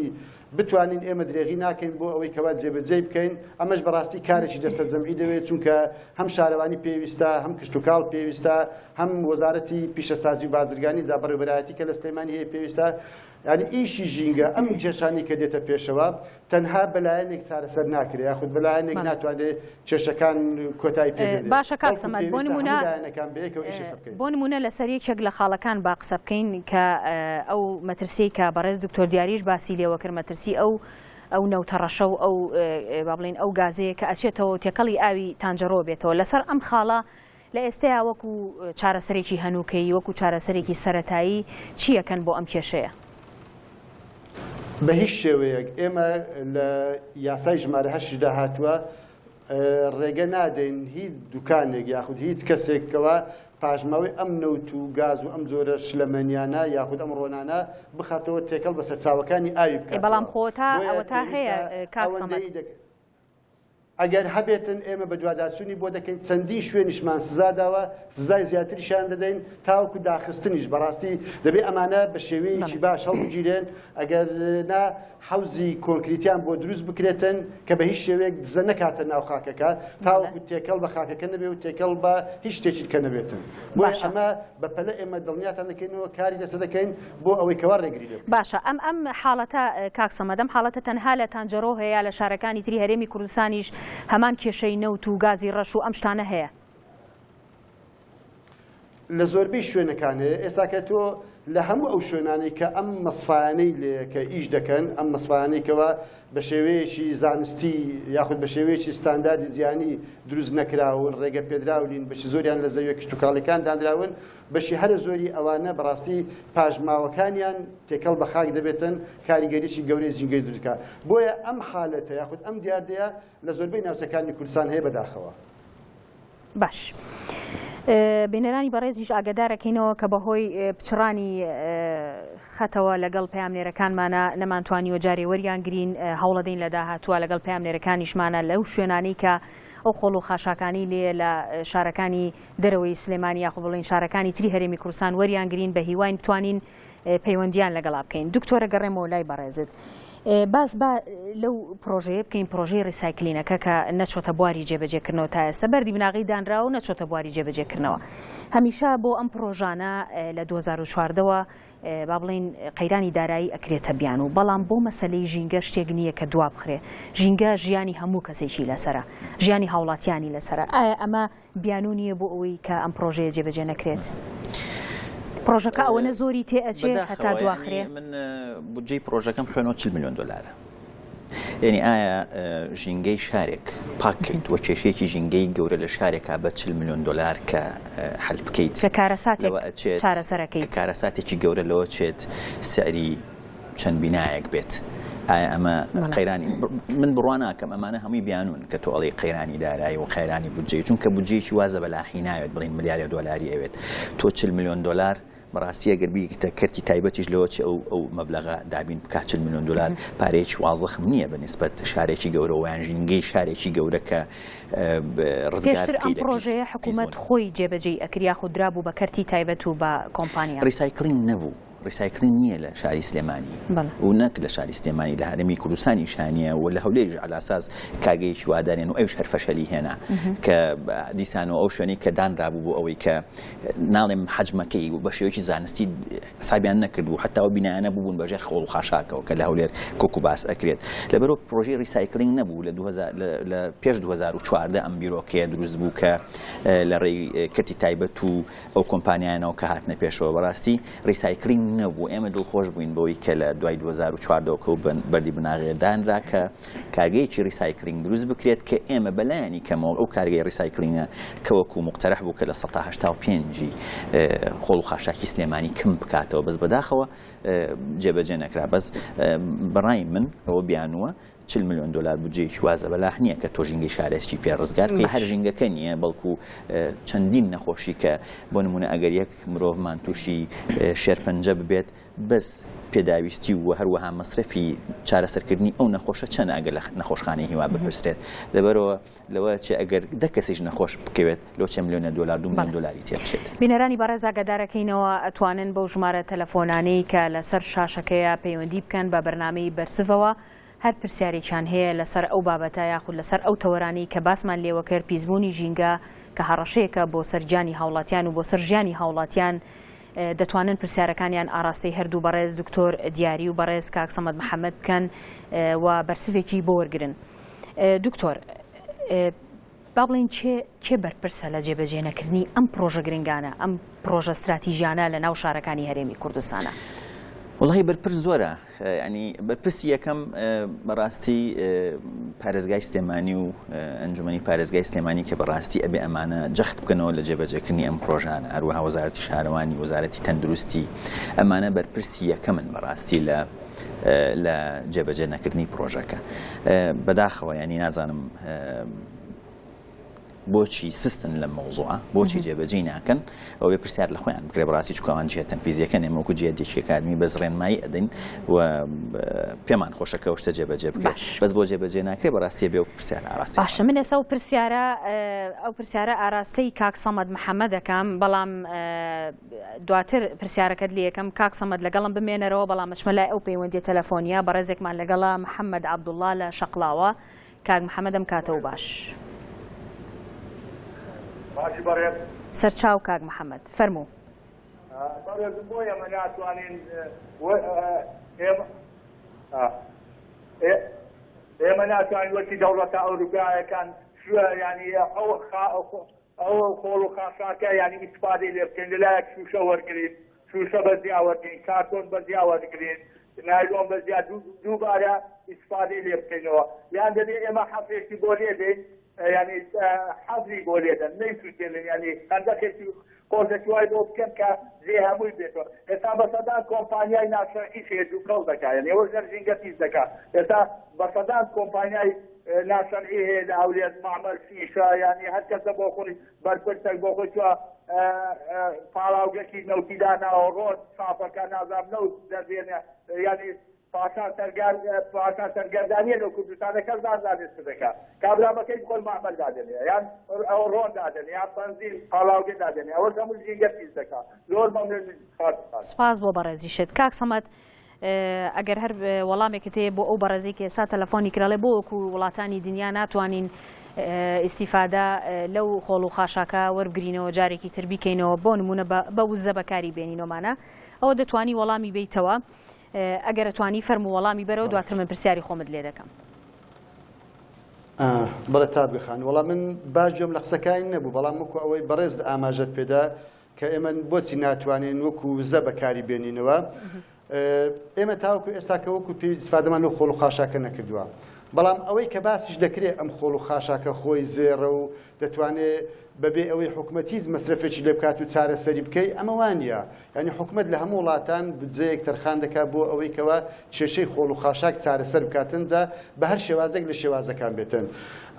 بتوانین ئێمە درێغی ناکەین بۆ ئەوەی کەوا جێبەجێ بکەین. ئەمەش بەڕاستی کارێکی دەستە جەمعی دەوێت، چونکە هەم شارەوانی پێویستە، هەم کشت و کاڵ پێویستە، هەم وەزارەتی پیشەسازی و بازرگانی جابڕێوەبەرایەتی کە لە سلێمانی هەیە پێویستە. یعنی ئیشی ژینگە ئەم کێشانی کە دێتە پێشەوە تەنها بەلایەنێک چارەسەر ناکرێت، یاخود بەلایەنێک ناتوانێت کێشەکان کۆتایی پێ بدرێت. باشە کاک سەمەد، بۆ نمونە لەسەر یەکێک لە خاڵەکان با قسە بکەین کە ئەو مەترسیی کە بەڕێز دکتۆر دیاریش باسی لێوە کرد، مەترسی ئەو نەوتەڕەشە و ئەو با بڵێن ئەو گازەیە کە ئەچێتەوە تێکەڵی ئاوی تانجەڕۆ بێتەوە. لەسەر ئەم خاڵە لە ئێستایا وەکو چارەسەرێکی هەنووکەی، وەکو چارەسەرێکی سەرەتایی چیەکەن بۆ ئەم کێشەیە؟ بە هیچ شێوەیەک ئێمە لە یاسای ژمارە 8 هاتووە ڕێگە نادەین هیچ دوکانێک یاخود هیچ کەسێکەوە پاژماوەی ئەم نەوت و گاز و ئەم جۆرە شلەمەنیانە یاخود ئەم ڕۆنانە بخاتەوە تێکەڵ بەسەر چاوەکانی ئاوی بکات. بەڵام خۆتا ئەوە تا هەیە کاک سەمەد، ئەگەر هەبێتن ئێمە بە دوواداچوونی بۆ دەکەین، چەندی شوێنیشمان سزا داوە، سزای زیاتریشیان دەدەین تاوەکو داخستنیش. بەڕاستی دەبێ ئەمانە بە شێوەیەکی باش هەڵبگیرێن، ئەگەر نا حەوزی کۆنکریتیان بۆ دروست بکرێتن کە بە هیچ شێوەیەک دزە نەکاتە ناو خاکەکە، تاوەکو تێکەڵ بە خاکەکە نەبێ و تێکەڵ بە هیچ شتێکی کە نەبێتن. بۆیە ئەمە بەپەلە ئێمە دڵنیاتان دەکەینەوە کاری لەسەر دەکەین بۆ ئەوەی کەوا ڕێگری لێ. باشە، ئەم حاڵەتە کاک سەمەد، ئەم حاڵەتە تەنها لە تانجەڕۆ هەیە، لە شارەکانی تری هەرێمی کوردستانیش هەمان کێشەی نەوت و گازی ڕەش و ئەم شتانە هەیە؟ لە زۆربەی شوێنەکانەیە ئێستا کە تۆ لە هەموو ئەو شوێنانەی کە ئەم مەسفانەی کە ئیش دەکەن، ئەم مەسفانەیەکەوە بە شێوەیەکی زانستی یاخود بە شێوەیەکی ستانداردی جیهانی دروست نەکراون، ڕێگە پێدراون، بەشی زۆریان لە زەویە کشت و کاڵەکان دانراون، بەشی هەر زۆری ئەوانە بەڕاستی پاژماوەکانیان تێکەڵ بە خاک دەبێتن، کاریگەریی گەورەی ژینگەی دروستکە. بۆیە ئەم حالەتە یاخود ئەم دیاردەیە لە زۆربەی ناوچەکانی کوردستان هەیە بەداخەوە. باش. بینەرانی بەڕێزیش ئاگادارەکەینەوە کە بەهۆی پچڕانی خەتەوە لەگەڵ پەیامنێرەکانمانە نەمانتوانیوە جارێ وەریان گرین، هەوڵەدەین لە داهاتووە لەگەڵ پەیامنێرەکانیشمانە لەو شوێنانەی کە ئەو خۆڵ و خاشاکانی لێ لە شارەکانی دەرەوەی سلێمانی یاخود بڵێن شارەکانی تری هەرێمی کوردستان وەریان گرین بە هیوای بتوانین پەیوەندیان لەگەڵا بکەین. دکتۆرە گەڕێمەوە لای بەڕێزت، باس با لەو پرۆژەیە بکەین، پرۆژەی ڕیسایکلینەکە کە نەچۆتە بواری جێبەجێکردنەوە تا ئێستا، بەردی بناغی دانراوە و نەچۆتە بواری جێبەجێکردنەوە. هەمیشە بۆ ئەم پرۆژانە لە 2014ەوە با بڵێن قەیرانی دارایی ئەکرێتە بیان و بەڵام بۆ مەسەلەی ژینگە شتێک نییە کە دوا بخرێ. ژینگە ژیانی هەموو کەسێکی لەسرە، ژیانی هاوڵاتیانی لەسرە. ئایا ئەمە بیانوو نییە بۆ ئەوەی کە ئەم پرۆژەیە جێبەجێ نەکرێت؟ پرۆژەکە ئەوەنە زۆری تێئەچێت هەتا دواخرێ؟ من بودجەی پرۆژەکەم خوێنەوە 40 میلیۆن دلارە. یعنی ئایا ژینگەی شارێک پاکیت وە کێشێکی ژینگەی گەورە لە شارێکا بە 40 ملیۆن دلار کە هەل بکەیت کارەساتێکی گەورە لەوە چێت سعری چەند بینایەک بێت. ئایا ئەمە قەیرانی من بڕوا ناکەم ئەمانە هەمووی بیانون کە تۆ ئەڵێ قەیرانی دارایی و قەیرانی بودجێ، چونکە بودجێکی وازە بەلاحی ناوێت بڵین ملیارە دۆلاری ئەوێت. تۆ 40 ملیۆن دلار بەڕاستی ئەگەر بیکتە کەرتی تایبەتیش لەوە چ ئەو مەبلەغە دابین بکات 40 ملیۆن دلار پارەیەکی وازەخم نییە بەنسبەت شارێکی گەورە و ژینگەی شارێکی گەورە کە پێشتر ئەم پرۆژەیە حکوومەت خۆی جێبەجێی ئەکریا خو درابوو بە کەرتی تایبەت و بە کۆمپانیا. ریسایکلینگ نەبوو. ریسایکلینگ نییە لە شاری سلێمانی و نەک لە شاری سلێمانی لە هەرێمی کوردستانی شانیە و لە هەولێرش علاساس کاگەیەکی وادارێن و ئەوش هەرفەشەلی هێنا کە دیسانەوە ئەو شوێنەی کە دانرابوو بۆ ئەوەی کە ناڵێم حەجمەکەی و بە شێوەیەکی زانستی حسابیان نەکرد و حتا ئەو بینایانە بوون بەژێر خۆڵ و خاشاکەوە کە لە هەولێر کۆک و باس ئەکرێت. لەبەرەوە پرۆژەی ریسایکلینگ نەبوو لە پێش 2014 ئەم بیرۆکەیە دروست بوو کە لە ڕێی کەرتی تایبەت و ئەو کۆمپانیانەوە کە هاتنە پێشەوە بەڕاستی ریسایکلینگ نەبوو. ئێمە دڵخۆش بووین بەوەی کە لە دوای 2014 کە بەردی بناغێدانرا کە کارگەیەکی ریسایکلینگ دروست بکرێت کە ئێمە بەلایانی کەمەوە ئەو کارگەی ریسایکلینگە کە وەکو مقتەرح بوو کە لە 185 خۆڵ و خاشاکی سلێمانی کم بکاتەوە بەس بەداخەوە جێبەجێ نەکرا. بەس بەڕای من ئەوە بیانوە 40 ملیۆن دلار بودجێکی وازە بەلاح نییە کە تۆ ژینگەی شارێکی پێ ڕزگار بکەی هەر ژینگەکە نییە بەڵکو چەندین نەخۆشی کە بۆ نمونە ئەگەر یەک مرۆڤمان تووشی شێرپەنجە ببێت بەس پێداویستی و هەروەها مەصرفی چارەسەرکردنی ئەو نەخۆشە چەند ئەگەر لە نەخۆشخانەی هیوا بپرسرێت. لەبەرەوە لەوە چ ئەگەر دە کەسیش نەخۆش بکەوێت لەو 40 ملیۆن دلار 2 ملیۆن دلاری تێ بچێت. بینەرانی بەڕێز ئاگادارەکەینەوە ئەتوانن بەو ژمارە تەلەفۆنانەی کە لەسەر شاشەکەیە پەیوەندی بکەن بە بەرنامەی بەرسڤەوە هەر پرسیارێکیان هەیە لەسەر ئەو بابەتە یاخود لەسەر ئەو تەوەرانی کە باسمان لێوە کرد پیسبوونی ژینگە کە هەڕەشەیەکە بۆ سەرجانی هاوڵاتیان و بۆ سەرژیانی هاوڵاتیان دەتوانن پرسیارەکانیان ئاڕاستەی هەردوو بەڕێز دکتۆر دیاری و بەڕێز کاک سەمەد محەممەد بکەن و بەرسڤێکی بۆ وەرگرن. دکتۆر با بڵێن چێ بەرپرسە لە جێبەجێ نەکردنی ئەم پرۆژە گرنگانە ئەم پرۆژە استراتیژیانە لە ناو شارەکانی هەرێمی کوردستانە؟ وڵی بەرپرس زۆرە، ینی بەرپرسی یەکەم بەڕاستی پارێزگای سلێمانی و ئەنجومەنی پارێزگای سلێمانی کە بەڕاستی ئەبێ ئەمانە جەخت بکەنەوە لە جێبەجێکردنی ئەم پرۆژانە، هەروەها وەزارەتی شارەوانی وەزارەتی تەندروستی ئەمانە بەرپرسی یەکەمن بەڕاستی لە جێبەجێ نەکردنی پرۆژەکە. بەداخەوە ینی نازانم بۆچی سستن لە مەوزوعە بۆچی جێبەجێ ناکەن ئەو بێ پرسیار لە خۆیان بکرێ بەڕاستی چکەوان جێ تەنفیزیەکە نێمەوەکو جێدێکی ئەکادمی بەس ڕێنمایی ئەدەین و پێمان خۆشەکە ئەو شتە جێبەجێ بکرێت بەس بۆ جێبەجێ ناکرێ بەڕاستی بێ و پرسیار ئاراستی. باشە من ئێستا ئەو پرسیارە ئاراستەی کاک سەمەد محەممەد دەکەم، بەڵام دواتر پرسیارەکەت لێ یەکەم کاک سەمەد لەگەڵم بمێنەرەوە، بەڵام مەچمەلای ئەو پەیوەندیە تەلەفۆنیە بەڕێزێکمان لەگەڵا محەممەد عەبدوڵڵا لە شەقڵاوە. کاک محەممەدم کاتەوە باش. سەرچاو کاک محەممەد فەرموو. بۆیە ئەمە ناتوانین ئێمە ناتوانین وەکی دەوڵەتە ئەوروپایەکان ینی ئەو خۆڵ و خاشاکە ینی ئیسپادەی لێ بکەین لەلایەک شوشە وەرگین، شوشە بەزیا وەرگین، کارتۆن بەزیا وەرگین، نایلۆن بەزیا دووبارە ئیسپادەی لێ بکەینەوە، یان دەبێت ئێمە حەفێکی بۆ لێ دەین يعني حظي بوليدا نيتو تيلين يعني عندك قوزك وايد وكم كا زي هموي بيتو اتا بصدان كومبانياي ناشري شيدو كوزك يعني وزر جينغتي زكا اتا بصدان كومبانياي ناشري هي الاولياء معمل فيشا يعني حتى تبوخوني بربرتك بوخو فالاوغكي نوتي دانا اورود صافا كان نظام نوت دزينا يعني پاشان سەرگەردانیە لەو کوردستانەکە زار دەکا کابرامەکەی بخۆی معمەل دادنێ یان ئەو ڕۆن دادنێ یان بەنزین پاڵاوگە دادنێ ئەوە هەموو ژینگە پیس دەکا. زۆر مەمنون. سپاس بۆ بەڕێزیشت کاک سەمەد. ئەگەر هەر وەڵامێکت هەیە بۆ ئەو بەڕێزی کە ئێستا تەلەفۆنی کراڵێ بۆ وەکو وڵاتانی دنیا ناتوانین ئیسیفادا لەو خۆڵ و خاشاکە وەربگرینەوە جارێکی تر بیکەینەوە بۆ نمونە بە وزە بەکاری بێنینەوەمانە ئەوە دەتوانی وەڵامی بیتەوە. ئەگەر ئەتوانی فەرموو وەڵامی بەرەوە دواتر من پرسیاری خۆمت لێ دەکەم. بەڵێ تا بخان وەڵام من باش جۆم لە قسەکانی نەبوو، بەڵام وەکو ئەوەی بەڕێز ئاماژەت پێدا کە ئێمە بۆچی ناتوانین وەکو زە بەکاری بێنینەوە. ئێمە تاوەکو ئێستا کە وەکو پێویست ئیسفادەمان لەو خۆڵ و خاشاکە نەکردووە. بەڵام ئەوەی کە باسیش دەکرێت ئەم خۆڵ و خاشاکە خۆی زێڕە و دەتوانێت بەبێ ئەوەی حکوومەتیز مەصرفێکی لێ بکات و چارەسەری بکەی ئەمە وانە ینی حکوومەت لە هەموو وڵاتان بجەیەک تەرخان دەکات بۆ ئەوەی کەوا کێشەی خۆڵ و خاشاک چارەسەر بکاتن جا بە هەر شێوازێک لە شێوازەکان بێتن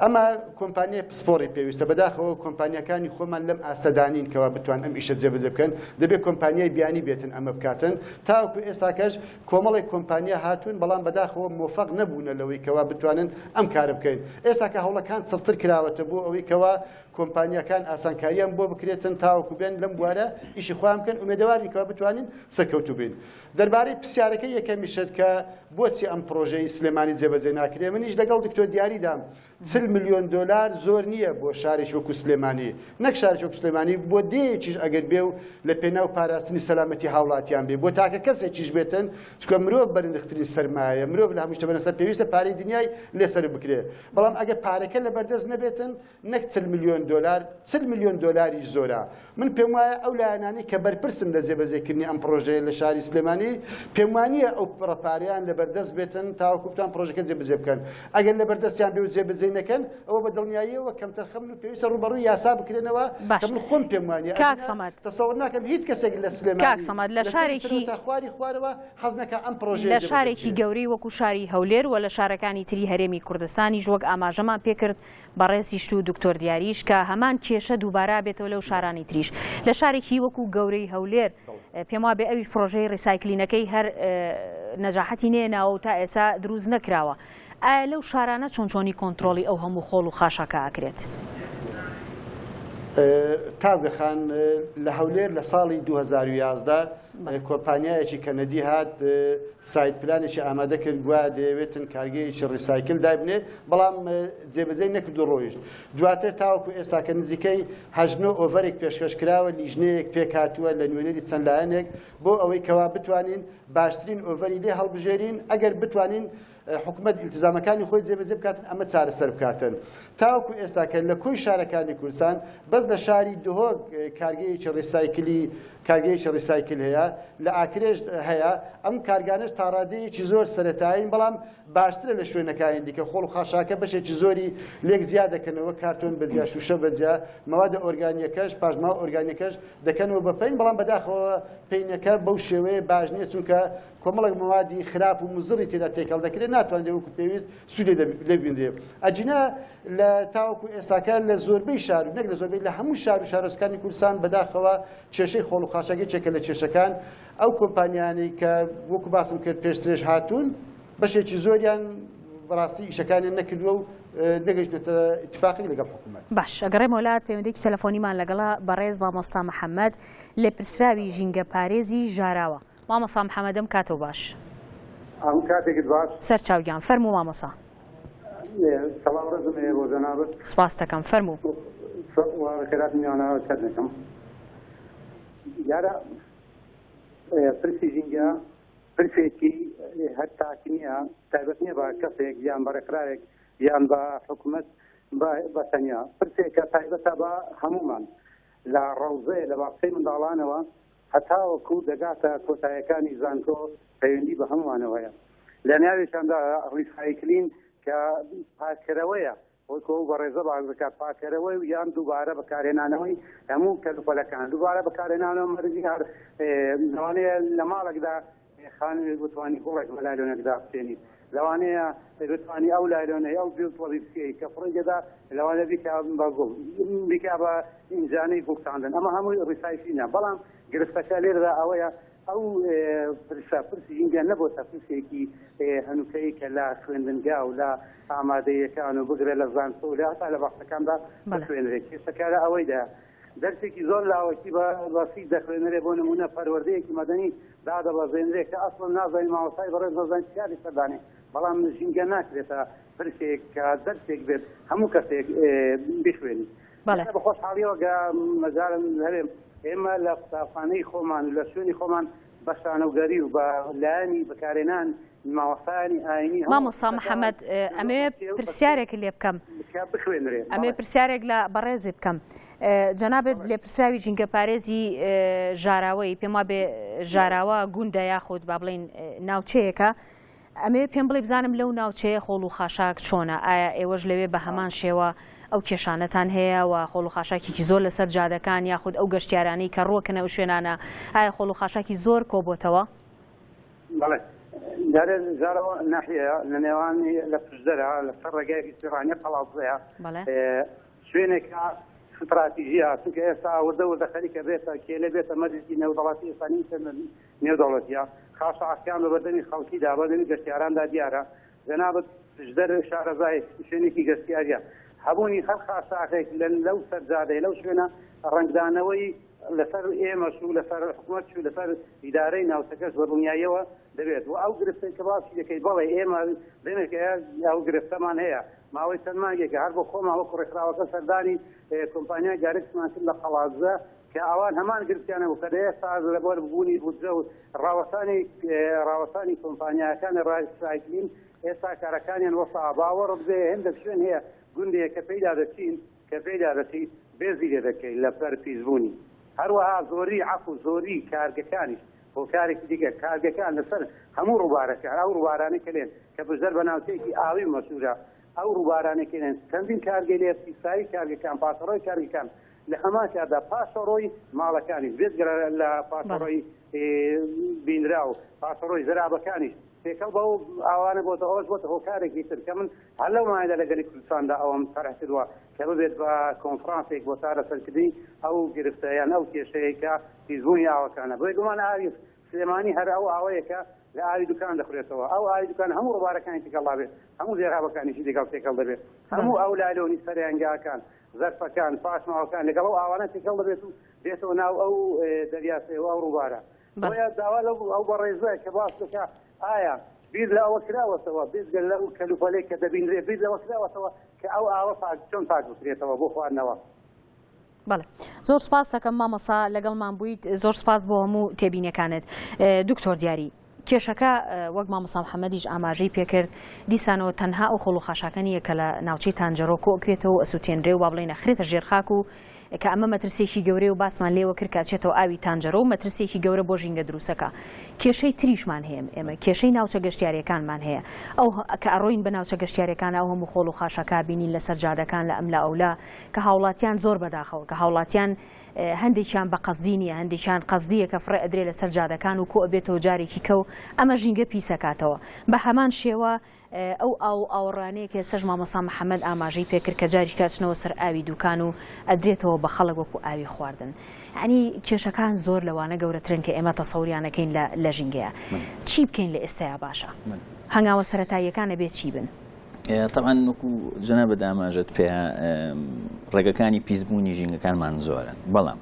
ئەمە کۆمپانیای پسپۆڕی پێویستە بەداخەوە کۆمپانیەکانی خۆمان لەم ئاستەدانین کەوا بتوان ئەم ئیشە جێبەجێ بکەن دەبێت کۆمپانیای بیانی بێتن ئەمە بکاتن تاوەکو ئێستاکەش کۆمەڵی کۆمپانیا هاتوون بەڵام بەداخەوە مۆفەق نەبوونە لەوەی کەوا بتوانن ئەم کارە بکەین ئێستاکە هەوڵەکان چڵتر کراوەتە بۆ ئەوەی کەوا کۆمپانیەکان ئاسانکاریان بۆ بکرێتن تاوەکو بێن لەم بوارە ئیشی خۆیان بکەن ئومێدەواری کەوا بتوانین سەرکەوتوو بین دەربارەی پرسیارەکە یەکەمیشت کە بۆچی ئەم پرۆژەی سلێمانی جێبەجێ ناکرێ منیش لەگەڵ دکتۆر دیاریدام 40 ملیۆن دلار زۆر نییە بۆ شارێکی وەکو سلێمانی نەک شارێکی وەکو سلێمانی بۆ دەیەکیش ئەگەر بێ و لە پێناو پاراستنی سەلامەتی هاوڵاتیان بێ بۆ تاکە کەسێکیش بێتن چکە مرۆڤ بەرنخترین سەرمایە مرۆڤ لە هەموو شتە بەرنختە پێویستە پارەی دنیای لێسەر بکرێ بەڵام ئەگەر پارەکە لە بەردەست نەبێتن نەک 40 ملیۆن دلار 40 ملیۆن دلاری زۆرە من پێم وایە ئەو لایەنانی کە بەرپرسن لە جێبەجێکردنی ئەم پرۆژەیە لە شاری سلێمانی پێم وانییە ئەو پڕەپاریان لە بەردەست بێتن تاوەکو بتوان پرۆژەکە جێبەجێ بکەن ئەگەر لە بەردەستیان بێ و جێبەجێ نەکەن ئەوە بە دڵنیاییەوە کەمتر خەمن و پێویستە ڕوبەڕووی یاسا بکرێنەوە کە من خۆم پێم وانیە تەسەوەر ناکەم هیچ کەسێک لە سلێمانی لە شارێکی خواری خوارەوە حەز نەکە ئەم پرۆژەیە لە شارێکی گەورەی وەکو شاری هەولێر و لە شارەکانی تری هەرێمی کوردستانی ژوەک ئاماژەمان پێکرد بەڕێزیشت و دکتۆر دیاریش کە هەمان کێشە دووبارە بێتەوە لەو شارانی تریش لە شارێکی وەکو گەورەی هەولێر پێم وا بێ ئەویش پرۆژەی ڕیسایکلینەکەی هەر نەجاحەتی نێناوە و تا ئێستا دروست نەکراوە ئایا لەو شارانە چۆنچۆنی کۆنتترۆلی ئەو هەموو خۆڵ و خاشەکە ئاکرێت تابخان لە هەولێر لە ساڵی 2011 کۆمپانیایەکی کەنەدی هات سایت پلانێکی ئامادە کرد گویا دەیەوێتن کارگەیەکی ڕیسایکل دابنێ بەڵام جێبەجێ نەکرد و ڕۆیشت دواتر تاوەکو ئێستا کە نزیکەی 8 ئۆڤەرێک پێشکەشکراوە لیژنەیەک پێک هاتووە لە نوێنەری چەند لایەنێک بۆ ئەوەی کەوا بتوانین باشترین ئۆڤەری لێ هەڵبژێرین ئەگەر بتوانین حکومەت ئیلتزامەکانی خۆی جێبەجێ بکاتن ئەمە چارەسەر بکاتن تاوەکو ئێستا کە لە کۆی شارەکانی کوردستان بەس لە شاری دهۆک کارگەیەکی ڕیسایکل هەیە لە ئاکرێژ هەیە ئەم کارگانش تاڕادەیەکی زۆر سەرەتایین بەڵام باشترە لە شوێنەکانی دیکە خۆڵ و خاشاکە بەشێکی زۆری لێک زیاد دەکەنەوە کارتۆن بەجیا شوشە بەجیا مەوادە ئۆرگانیەکەش پاژماوە ئۆرگانیەکەش دەکەنەوە بە پێین بەڵام بەداخەوە پێینەکە بەو شێوەیە باش نییە چونکە کۆمەڵێک مەوادی خراپ و مزڕی تێدا تێکەڵ دەکرێت ناتوانێت وەکو پێویست سوودێ لێ ببیندرێ ئەجینە لە تاوەکو ئێستاکە لە زۆربەی شار و نەک لە زۆربەی لە هەموو شار و شارۆچکانی کوردستان بەداخەوە کێشەی خۆڵ و خاشاکی چێکە لە کێشەکان ئەو کۆمپانیانی کە وەکو باسم کرد پێشترێژ هاتوون بەشێکی زۆریان بەڕاستی ئیشەکانیان نەکردووە و نەگەیشتێتە ئیتفاقی لەگەڵ حکوومەت باش ئەگەڕێم وڵات پەیوەندێکی تەلەفۆنیمان لەگەڵا بەڕێز مامۆستا محەممەد لێ پرسراوی ژینگە پارێزی ژاراوە مامۆستا محەممەدم کاتەوە باش ئەم کاتێکت باش سەرچاویان فەرموو مامۆستا سەڵام ڕێزم هەیە بۆ جەنابەت سوپاس دەکەم فەرموو خێرات میوانەوە کات دەکەم یارە پرسی ژینگە پرسێکی هەر تاکی نییە تایبەت نییە بە کەسێک یان بەرەکراوێک یان بە حکوومەت بە تەنیا پرسێکە تایبەتە بە هەمومان لە ڕەوزەیە لە باقسەی منداڵانەوە هەتاوەکو دەگاتە کۆتاییەکانی زانکۆ پەیوەندی بە هەمووانەوەیە لە ناوێشاندا ڕیسایکلین کە پاکەرەوەیە وەکو بە ڕێزە باز دەکات پاکەرەوەی و یان دووبارە بەکارهێنانەوەی هەموو کەلوپەلەکان دووبارە بەکارهێنانەوە مەرجی هەر لەوانەیە لە ماڵێکدا خانوێک بتوانی گوڵێک بە لایلۆنێکدا بچێنیت لەوانەیە بتوانی ئەو لایلۆنەی ئەو وەڵیفسیەی کە فڕێگەدا لەوانە بیکا بە گوڵ بیکا بە ئینجانەی گوڵتاندن ئەمە هەمووی ڕیسایکلینە بەڵام گرفتەکە لێرەدا ئەوەیە ئەو پرسی ژینگە نەبووە پرسێکی هەنووکەی کە لە خوێندنگا و لە ئامادەیەکان و بگرێت لە زانکۆ و لە هەتا لە باخەکاندا بخوێنرێت کێسەکارە ئەوەیدا دەرسێکی زۆر لاوەکی بەسی دەخوێنرێ بۆ نمونە پەروەردەیەکی مەدەنی دادەبەزێنرێت کە ئەسڵ نازانین ماوەسای بەڕێز نەزانین چیاری سەردانێ بەڵام ژینگە ناکرێتە پرسێک کە دەرسێک بێت هەموو کەسێک بخوێنی بە خۆشحاڵیەوە مەجارم هەبێم ئێمە لە قوتابخانەی خۆمان لە شوێنی خۆمان بە شانەوگەری و بە لایەنی بەکارهێنان ماوەسانی ئاینی مامۆستا محەممەد ئەمێ پرسیارێک لێ بکەم بخوێنرێت ئەمێ پرسیارێک لە بەڕێزی بکەم جەنابێت لێ پرسراوی ژینگە پارێزی ژاراوەی پێم وا بێ ژاراوە گوندە یاخود با بڵین ناوچەیەکە ئەمێ پێم بڵێ بزانم لەو ناوچەیە خۆڵ و خاشاک چۆنە؟ ئایا ئێوەش لەوێ بە هەمان شێوە ئەو کێشانەتان هەیە و خۆڵ و خاشاکێکی زۆر لەسەر جادەکان یاخود ئەو گەشتیارانەی کە ڕۆکەنە ئەو شوێنانە ئایا خۆڵ و خاشاکی زۆر کۆبووتەوە؟ بەڵێ جارەوە ناحیەیە لە نێوانی لە پشدەرە لەسەر ڕێگایەکی سیڕانیە پەڵاوزەیە شوێنێکە استراتیژیە چونکە ئێستا وردە خەریکە بێتە کێلە بێتە مەجلیسی نێودەوڵەتی ئێستانی نێودەوڵەتیە خاشاکیان بە بەردەمی خەڵکیدا بەردەمی گەشتیاراندا دیارە جەنابەت پشدەر شارەزای شوێنێکی گەشتیاریە هەبوونی هەر خاشاکێک لەو سەرجادەی لەو شوێنە ڕنگدانەوەی لەسەر ئێمەش و لەسەر حکوومەت و لەسەر ئیدارەی ناوچەکەش بە دڵنیاییەوە دەبێت و ئەو گرفتەی کە باسی دەکەیت بەڵێ ئێمە بێنێکە ئەو گرفتەمان هەیە ماوەی چەند مانگێکە هەر بۆ خۆمان وەکو ڕێکخراوەکە سەردانی کۆمپانیای گارێکمان کرد لە قەڵازە کە ئەوان هەمان گرفتیانە و کە ئێستا لەبەر بوونی بودجە و ڕاوەسانی کۆمپانیاکان ڕایسایکلین ئێستا کارەکانیان وەسا باوەڕ بێ هەندێک شوێن هەیە گوندێک کە پێیدا دەچین کە پێیدا دەچین بێزی لێ دەکەین لەبەر پیسبوونی هەروەها زۆری عەفو زۆری کارگەکانیش بۆ کارێکی دیکە کارگەکان لەسەر هەموو ڕووبارەکان ئەو ڕووبارانەی کە لێن کە بژدەر بە ناوچەیەکی ئاوی مەشهورە ئەو ڕووبارانەی کە لێن چەندین کارگەی لێ پیسایی کارگەکان پاسەڕۆی کارگەکان لە هەمان کاردا پاسەڕۆی ماڵەکانی بێزگرە لە پاسەڕۆی بینرا و پاسەڕۆی زەرابەکانیش پێکەڵ بە ئەوانە بۆتە ئەوەش بۆتە هۆکارێکی تر کە من هەر لەو مایەدا لەگەلی کوردستاندا ئەوەم تەرح کردووە کە ببێت بە کۆنفرانسێک بۆ چارەسەرکردنی ئەو گرفتەیان ئەو کێشەیە کە پیسبوونی ئاوەکانە بۆ گومان ئاوی سلێمانی هەر ئەو ئاوەیەکە لە ئاوی دوکان دەخورێتەوە ئەو ئاوی دوکان هەموو ڕووبارەکانی تێکەڵا بێت هەموو زێرابەکانیشی لەگەڵ تێکەڵ دەبێت هەموو ئەو لالۆنی سەرنگاکان زەرفەکان پاشماوەکان لەگەڵ ئەو ئاوانە تێکەڵ دەبێت و بێتەوە ناو ئەو دەریاسەوە ئەو ڕووبارە بۆیە داوا ئەو بەڕێزەیە کە باس دەکا ئایا بیر لە ئەوە کراوەتەوە بێزگە لە ئەو کەلوپەلەی کە دەبینرێ بیر لەوە کراوەتەوە کە ئەو ئاوە چۆن پاک بکرێتەوە بۆ خواردنەوە. بەڵێ زۆر سپاس دەکەم مامۆستا لەگەڵمان بوویت زۆر سپاس بۆ هەموو تێبینەکانت. دکتۆر دیاری کێشەکە وەک مامۆستا محەممەدیش ئاماژەی پێکرد دیسانەوە تەنها ئەو خۆڵ و خاشاکانیە کە لە ناوچەی تانجەرۆ کۆکرێتەوە ئەسووتێنرێ و با بڵێ نەخرێتە ژێرخاک و کە ئەمە مەترسێکی گەورەی و باسمان لێوە کرد کاچێتەوە ئاوی تانجەرۆ و مەترسێکی گەورە بۆ ژینگە دروستەکە. کێشەی تریشمان هەیە ئێمە کێشەی ناوچە گەشتیاریەکانمان هەیە ئەو کە ئەڕۆین بە ناوچە گەشتیاریەکان ئەو هەموو خۆڵ و خاشاکە بینین لەسەر جادەکان لە ئەملا ئەولا کە هاوڵاتیان زۆر بەداخەوە کە هاوڵاتیان هەندێکیان بە قەزدی نیە هەندێکیان قەزدیە کە فڕێ ئەدرێ لەسەر جادەکان و کۆ ئەبێتەوە جارێکی کە و ئەمە ژینگە پیسەکاتەوە بە هەمان شێوە ئەو ئاوەڕانەیە کە ئێستاش مامۆستا محەممەد ئاماژەی پێکرد کە جاری کاچنەوە سەر ئاوی دوکان و ئەدرێتەوە بە خەڵک وەکو ئاوی خواردن. ینی کێشەکان زۆر لەوانە گەورەترن کە ئێمە تەسەوریانەکەین لە ژینگەیە. چی بکەین لە ئێستایا باشە؟ هەنگاوە سەرەتاییەکانە بێت چی بن؟ طبعا وەکو جەنابەت ئاماژەت پێ ڕێگەکانی پیسبوونی ژینگەکانمان زۆرن بەڵام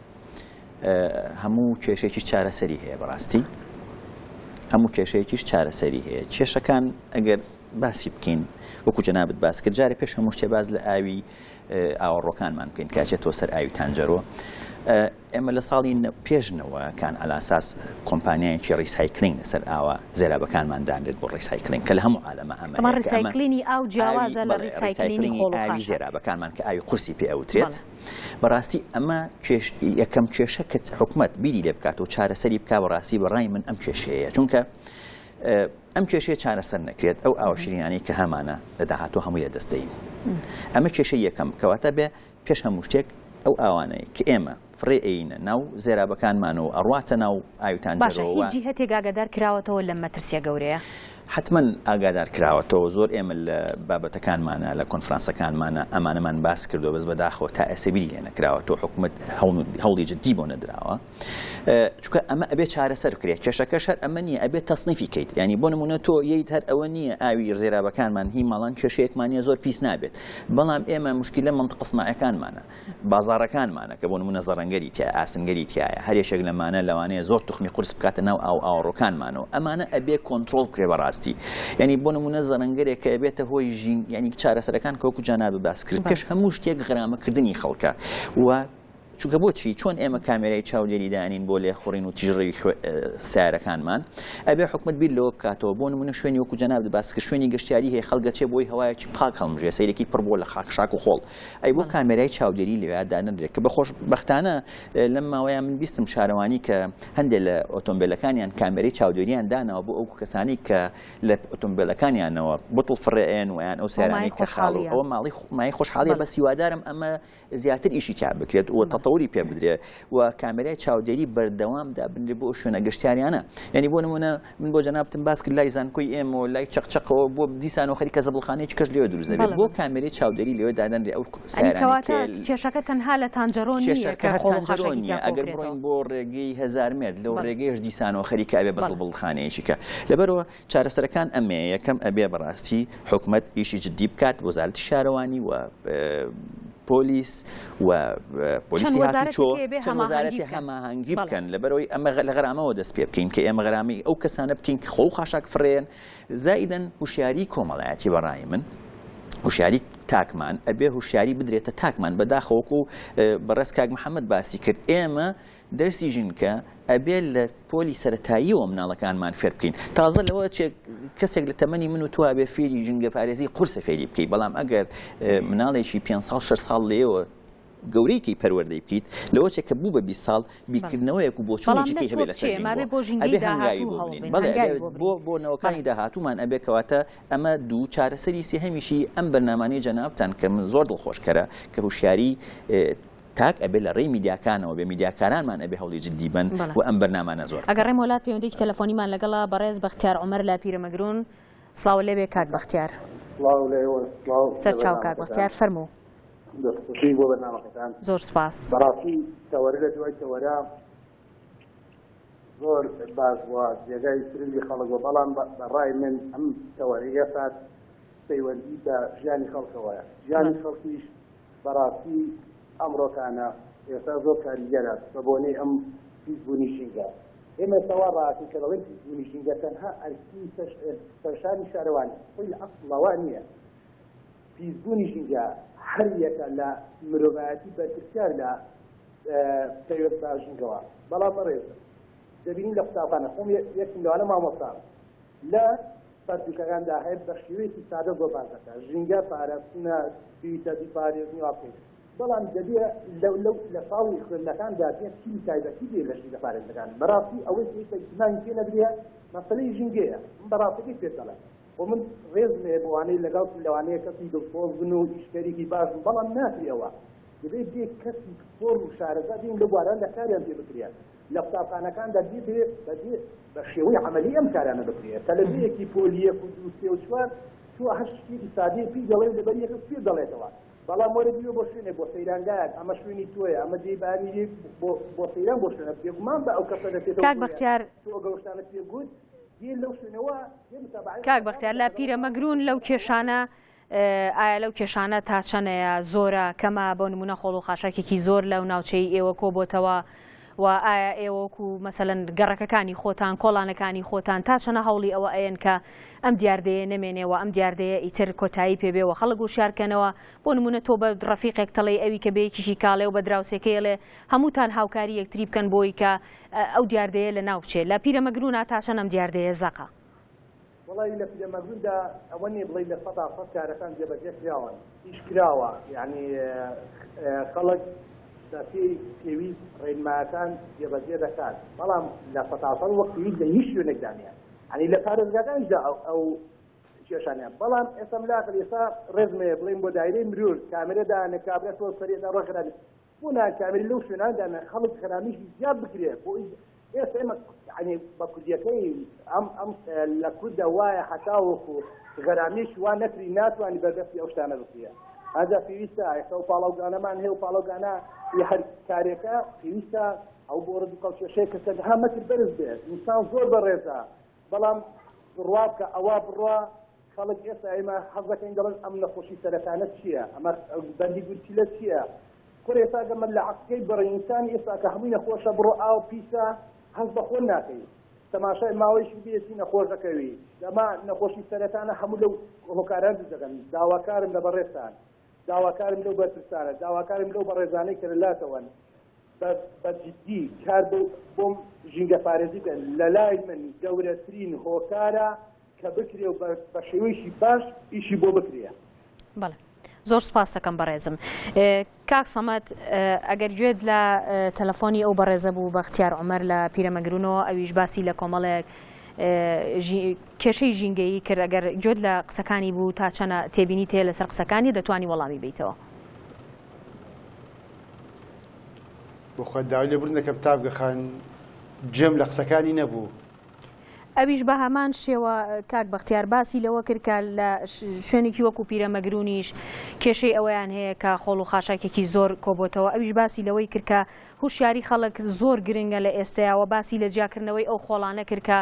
هەموو کێشێکیش چارەسەری هەیە بەڕاستی هەموو کێشەیەکیش چارەسەری هەیە. کێشەکان ئەگەر باسی بکەین وەکو جەنابەت باس کرد جارێ پێش هەموو شتێ باز لە ئاوی ئاوەڕۆکانمان بکەین کاچێتەوە سەر ئاوی تانجەرۆ. ئێمە لە ساڵی پێشنەوەکان ئالاساس کۆمپانیایەکی ڕیسایکلینگ لەسەر ئاوە زێرابەکانمان دانرێت بۆ ڕیسایکلینگ کە لە هەموو عالەمە ئەمە ڕیسایکلینی ئاو جیاوازە لە ڕیسایکلینی خۆڵ و ئاوی زێرابەکانمان کە ئاوی قورسی پێ ئەوترێت. بەڕاستی ئەمە یەکەم کێشە کە حکوومەت بیری لێ بکات و چارەسەری بکا بەڕاستی بەڕای من ئەم کێشەیە چونکە ئەم کێشەیە چارەسەر نەکرێت ئەو ئاوشیرینانی کە هەمانە لە داهاتوو هەمووی لەدەستدەین. ئەمە کێشە یەکەم کەواتە بێ پێش هەموو شتێک ئەو ئاوانەیە کە ئێمە فڕێ ئەینە ناو زێرابەکانمانەوە ئەڕواتە ناو ئاوی تانجەرۆوە. باشە هیچ جیهەتێک ئاگادار کراوەتەوە لەم مەترسیە گەورەیە؟ حتما ئاگادار کراوەتەوە زۆر ئێمە لە بابەتەکانمانە لە کۆنفرانسەکانمانە ئەمانەمان باس کردو بەس بەداخەوە تا ئێسەبیری لێ نەکراوەتەوە حکوومەت هەوڵی جددی بۆ نەدراوە چونکە ئەمە ئەبێ چارەسەر بکرێت. کێشەکەش هەر ئەمە نییە ئەبێت تەسنیفی کەیت ینی بۆ نمونە تۆ یەیت هەر ئەوە نییە ئاوی زێرابەکانمان هی ماڵان کێشەیەکمانە زۆر پیس نابێت بەڵام ئێمە مشکلە منطقە سناعەکانمانە بازاڕەکانمانە کە بۆ نمونە زەڕەنگەری تیا ئاسنگەری تایە هەر یەکێک لەمانە لەوانەیە زۆر توخمی قورس بکاتە ناو ئاوەڕۆکانمانەوە ئەمانە ئەبێ کۆنتڕۆڵ بکرێ بەڕاستی. ینی بۆ نمونە زەڕەنگەرێک کە ئەبێتە هۆی ژین ینی چارەسەرەکان کە وەکو جەنابەت باس کرد پێش هەموو شتێک غەرامەکردنی خەڵکە و چونکە بۆچی چۆن ئێمە کامێرای چاودێری دانین بۆ لێخوڕین و تیژڕی سیارەکانمان ئەبێ حکومت بیر لەوە بکاتەوە بۆ نمونە شوێنی وەکو جەناب باس کە شوێنی گەشتیاری هەیە خەڵگەچێ بۆی هەوایەکی پاک هەڵمژێ سەیرێکی پڕ بۆ لە خاکشاک و خۆڵ ئەی بۆ کامێرای چاودێری لەوێ دانەدرێت کە بەخۆشبەختانە لەم ماوەیە من بیستم شارەوانی کە هەندێک لە ئۆتۆمبیلەکانیان کامێرەی چاودێریان دانەوە بۆ ئەو کەسانی کە لە ئۆتۆمبیلەکانیانەوە بوتڵ فڕێن ویان ئەو سیارانی کە خاڵی ئەوە مای خۆشحاڵیە بەس هیوادارم ئەمە زیاتر ئیشی تا بکرێت و تەتەوری پێ بدرێت و کامێرای چاودێری بەردەوامدا بنرێت بۆ شوێنە گەشتیاریانە یعنی بۆ نمونە من بۆ جەنابتم باس کرد لای زانکۆی ئێمە و لای چەقچەقەوە بۆ دیسان و خەریکە زەبڵخانەیەکی کەش لێوە دروست دەبێت بۆ کامێرەی چاودێری لێوە دادەنرێت ئەو سیارانە کێشەکە تەنها لە تانجەرۆ نییە کە خۆڵخەشەکە ئەگەر بڕۆین بۆ ڕێگەی 1000 متر لەو ڕێگەیەش دیسانەوە خەریکە ئەبێ بە زەبڵخانەیەکی کە لەبەرەوە چارەسەرەکان ئەمەیە یەکەم ئەبێ بەڕاستی حکومەت ئیشی جدی بکات وەزارەتی شارەوانی و پۆلیس و پۆلیسی هاتوچۆ چەند وەزارەتی هەماهەنگی بکەن لەبەرەوەی ئەمە لە غەرامەوە دەست پێ بکەین کە ئێمە غەرامی ئەو کەسانە بکەین کە خۆڵ خاشاک فڕێن زائیدەن هوشیاری کۆمەڵایەتی بەڕای من هوشیاری تاکمان ئەبێ هوشیاری بدرێتە تاکمان بەداخەوەکو بەڕێز کاک محەممەد باسی کرد ئێمە دەرسی ژینکە ئەبێ لە پۆلی سەرەتاییەوە مناڵەکانمان فێر بکەین تازە لەوە کەسێک لە تەمەنی من و تو ئەبێ فێری ژینگە پارێزی قورسە فێری بکەیت بەڵام ئەگەر مناڵێکی 5 ساڵ 6 ساڵ لێەوە گەورەیەکی پەروەردەی بکەیت لەوە چێکە بوو بە 20 ساڵ بیرکردنەوەیەک و بۆچوونێکی هەبێت لەسەر بۆ نەوەکانی داهاتوومان ئەبێ کەواتە ئەمە دوو چارەسەری سێهەمیشی ئەم بەرنامانەی جەنابتان کە من زۆر دڵخۆشکەرە کە هوشیاری تاک ئەبێ لە ڕێی میدیاکانەوە بێ میدیاکارانمان ئەبێ هەوڵی جدی بن و ئەم بەرنامانە زۆر ئەگەڕێم وڵات پەیوەندێکی تەلەفۆنیمان لەگەڵا بەڕێز بەختیار عومەر لە پیرەمەگرون سڵاو لێبێ کاک بەختیار سەر چاو کاک بەختیار فەرموو بۆ بەرنامەکەتان زۆر سپاس بەڕاستی تەوەرە لە دوای تەوەرە زۆر باش بووە جێگای سرنجی خەڵکەوە بەڵام بەڕای من ئەم تەوەرەیە سات پەیوەندی بە ژیانی خەڵکەوەیە ژیانی خەڵکیش بەڕاستی ئەمڕۆکانە ئێستا زۆر کاریگەرە بە بۆنەی ئەم پیسبوونی شینگە ئێمە سەوا ڕاستی کە دەڵێن پیسبوونی شینگە تەنها ئەرکی سەرشانی شارەوانی خۆی لە ئەسڵەوە نییە پیسبوونی شینگە هەر یەکە لە مرۆڤایەتی بەرپرسیار لە پەیوەست ژینگەوە بەڵام بەڕێز دەبینین لە قوتابخانە خۆم یەکم لەوانە مامۆستام لە پەرتوکەکاندا هەیە بە شێوەیەکی سادە زۆر باش دەکات ژینگە پارێزنە پیتەبی پارێزنی وا بکەیت بەڵام دەبێ لە ساڵی خوێندنەکاندا پێت چی تایبەتی بێ لە ژینگە پارێزەکان بەڕاستی ئەوەی ئیتمان پێ نەدرێ مەسەلەی ژینگەیە من بەڕاستیی پێت دەڵێم و من ڕێزمێ بۆوانەی لەگەڵ لەوانەیە کەسی دڵخۆش بن و ئیشکەرێکی باشن بەڵام ناترێەوە دەبێت بێ کەسی فۆر و شارەزا بین لە بواران لە کاریان پێ بکرێت لە قوتابخانەکاندا بێ بە شێوەی عەمەلی ئەم کارانە بکرێت تەلەڤیزیۆنێکی پۆلیە و دوو سێ و چوار تو هەر شتێکی سادەی پێی دەڵێ لەبەر یەکە پێ دەڵێتەوە بەڵام وەرە بیوە بۆ شوێنێ بۆ سەیرانگایەک ئەمە شوێنی تۆیە ئەمە جێبانی بۆ سەیران بۆ شوێنە پێگومان بە ئەو کەسە دەکێتەوە کاک بەختیار تۆ گەوشتانە پێگوت کاک بەختیار لە پیرەمەگرون لەو کێشانە ئایا لەو کێشانە تا چەنەیە زۆرە کەمە بۆ نمونە خۆڵ و خاشاکێکی زۆر لەو ناوچەی ئێوە کۆبۆتەوە و ئایا ئێوەکو مەسەلەن گەڕەکەکانی خۆتان کۆڵانەکانی خۆتان تا چەنە هەوڵی ئەوە ئەیەن کە ئەم دیاردەیە نەمێنێەوە ئەم دیاردەیە ئیتر کۆتایی پێبێەوە خەڵک و شارکەنەوە بۆ نمونە تۆ بە ڕەفیقێک تەڵێ ئەوی کە بەیەکیشی کاڵێ و بە دراوسێکەیە لێ هەمووتان هاوکاری یەکتری بکەن بۆی کە ئەو دیاردەیە لە ناو بچێت لە پیرەمەگرونە تا چەن ئەم دیاردەیە زەقە وڵی لە پیرەمەگروندا ئەوە نیە بڵێ لە سەدا سەد کارەکان جێبەجێ کراوە ئیش کراوە یعنی خەڵک دەستی پێویست ڕێنمایەکان جێبەجێ دەکات بەڵام لە سەتاسەڵ وەقتی لە هیچ شوێنێکدانیان ینی لە پارێزگاکانیشدا ئەو کێشانیان بەڵام ئێستا ملاقل ئێستا ڕێزمێ بڵێن بۆ دایرەی مرور کامێرەدانە کابرا تۆ سەرێدا ڕۆژخراوی بۆ کامێری لەو شوێناندا خەڵک خرامیشی زیاد بکرێت بۆ ئێستا ئێمە ینی بە کوردیەکەی ئەم لە کوردە وایە حتاوەکو غەرامیش وا نەکری ناتوانانی بەردەستی ئەو شتانە بکرێت هذا پێویستە ئێستا و پاڵاوگانەمان هەیە و پاڵاوگانە هەر کارێکە پێویستە ئەو بۆ ڕدی قەڵکێشەیە کە سەدها مەتر بەرز بێت ئینسان زۆر بەڕێزە بەڵام بڕوا بکە ئەوا بڕوا خەڵک ئێستا ئێمە حەزەکەین دەڵێن ئەم نەخۆشی سەرەتانە چییە ئەمە بەندی گورچیلە چییە کوڕ ئێستا گەمە لە عەسکەی بەڕێ ئینسانی ئێستا کە هەمووی نەخۆشە بڕۆ ئاو پیسە هەز بە خۆن ناکەی تەماشای ماوەیەشی بێتی نەخۆش دەکەوی دەما نەخۆشی سەرەتانە هەموو لەو هۆکاران دەگەن داواکارم لە بەڕێستان داواکارم لەو بەرپرسانە داواکارم لەو بەڕێزانەی کە لەلاتەوەن بەجددی کار بۆم ژینگە پارێزی بکەن لە لای من گەورەترین هۆکارە کە بکرێ و بە شێوەیەکی باش ئیشی بۆ بکرێ. بەڵێ زۆر سپاس دەکەم بەڕێزم. کاک سەمەد ئەگەر گوێت لە تەلەفۆنی ئەو بەڕێزە بوو بەختیار عومەر لە پیرەمەگرونەوە ئەویش باسی لە کۆمەڵێک کێشەی ژینگەیی کرد ئەگەر گوێت لە قسەکانی بوو تا چەنە تێبینی تێ لەسەر قسەکانی دەتوانی وەڵامی بیتەوە. بۆ خۆداوای لێبوردن دەکەم تابگەخان جێم لە قسەکانی نەبوو. ئەویش بە هەمان شێوە کاک بەختیار باسی لەوە کرد کە لە شوێنێکی وەکو پیرەمەگرونیش کێشەی ئەوەیان هەیە کە خۆڵ و خاشاکێکی زۆر کۆبۆتەوە. ئەویش باسی لەوەی کرد کە هوشیاری خەڵک زۆر گرنگە لە ئێستایەوە باسی لە جیاکردنەوەی ئەو خۆڵانە کرد کە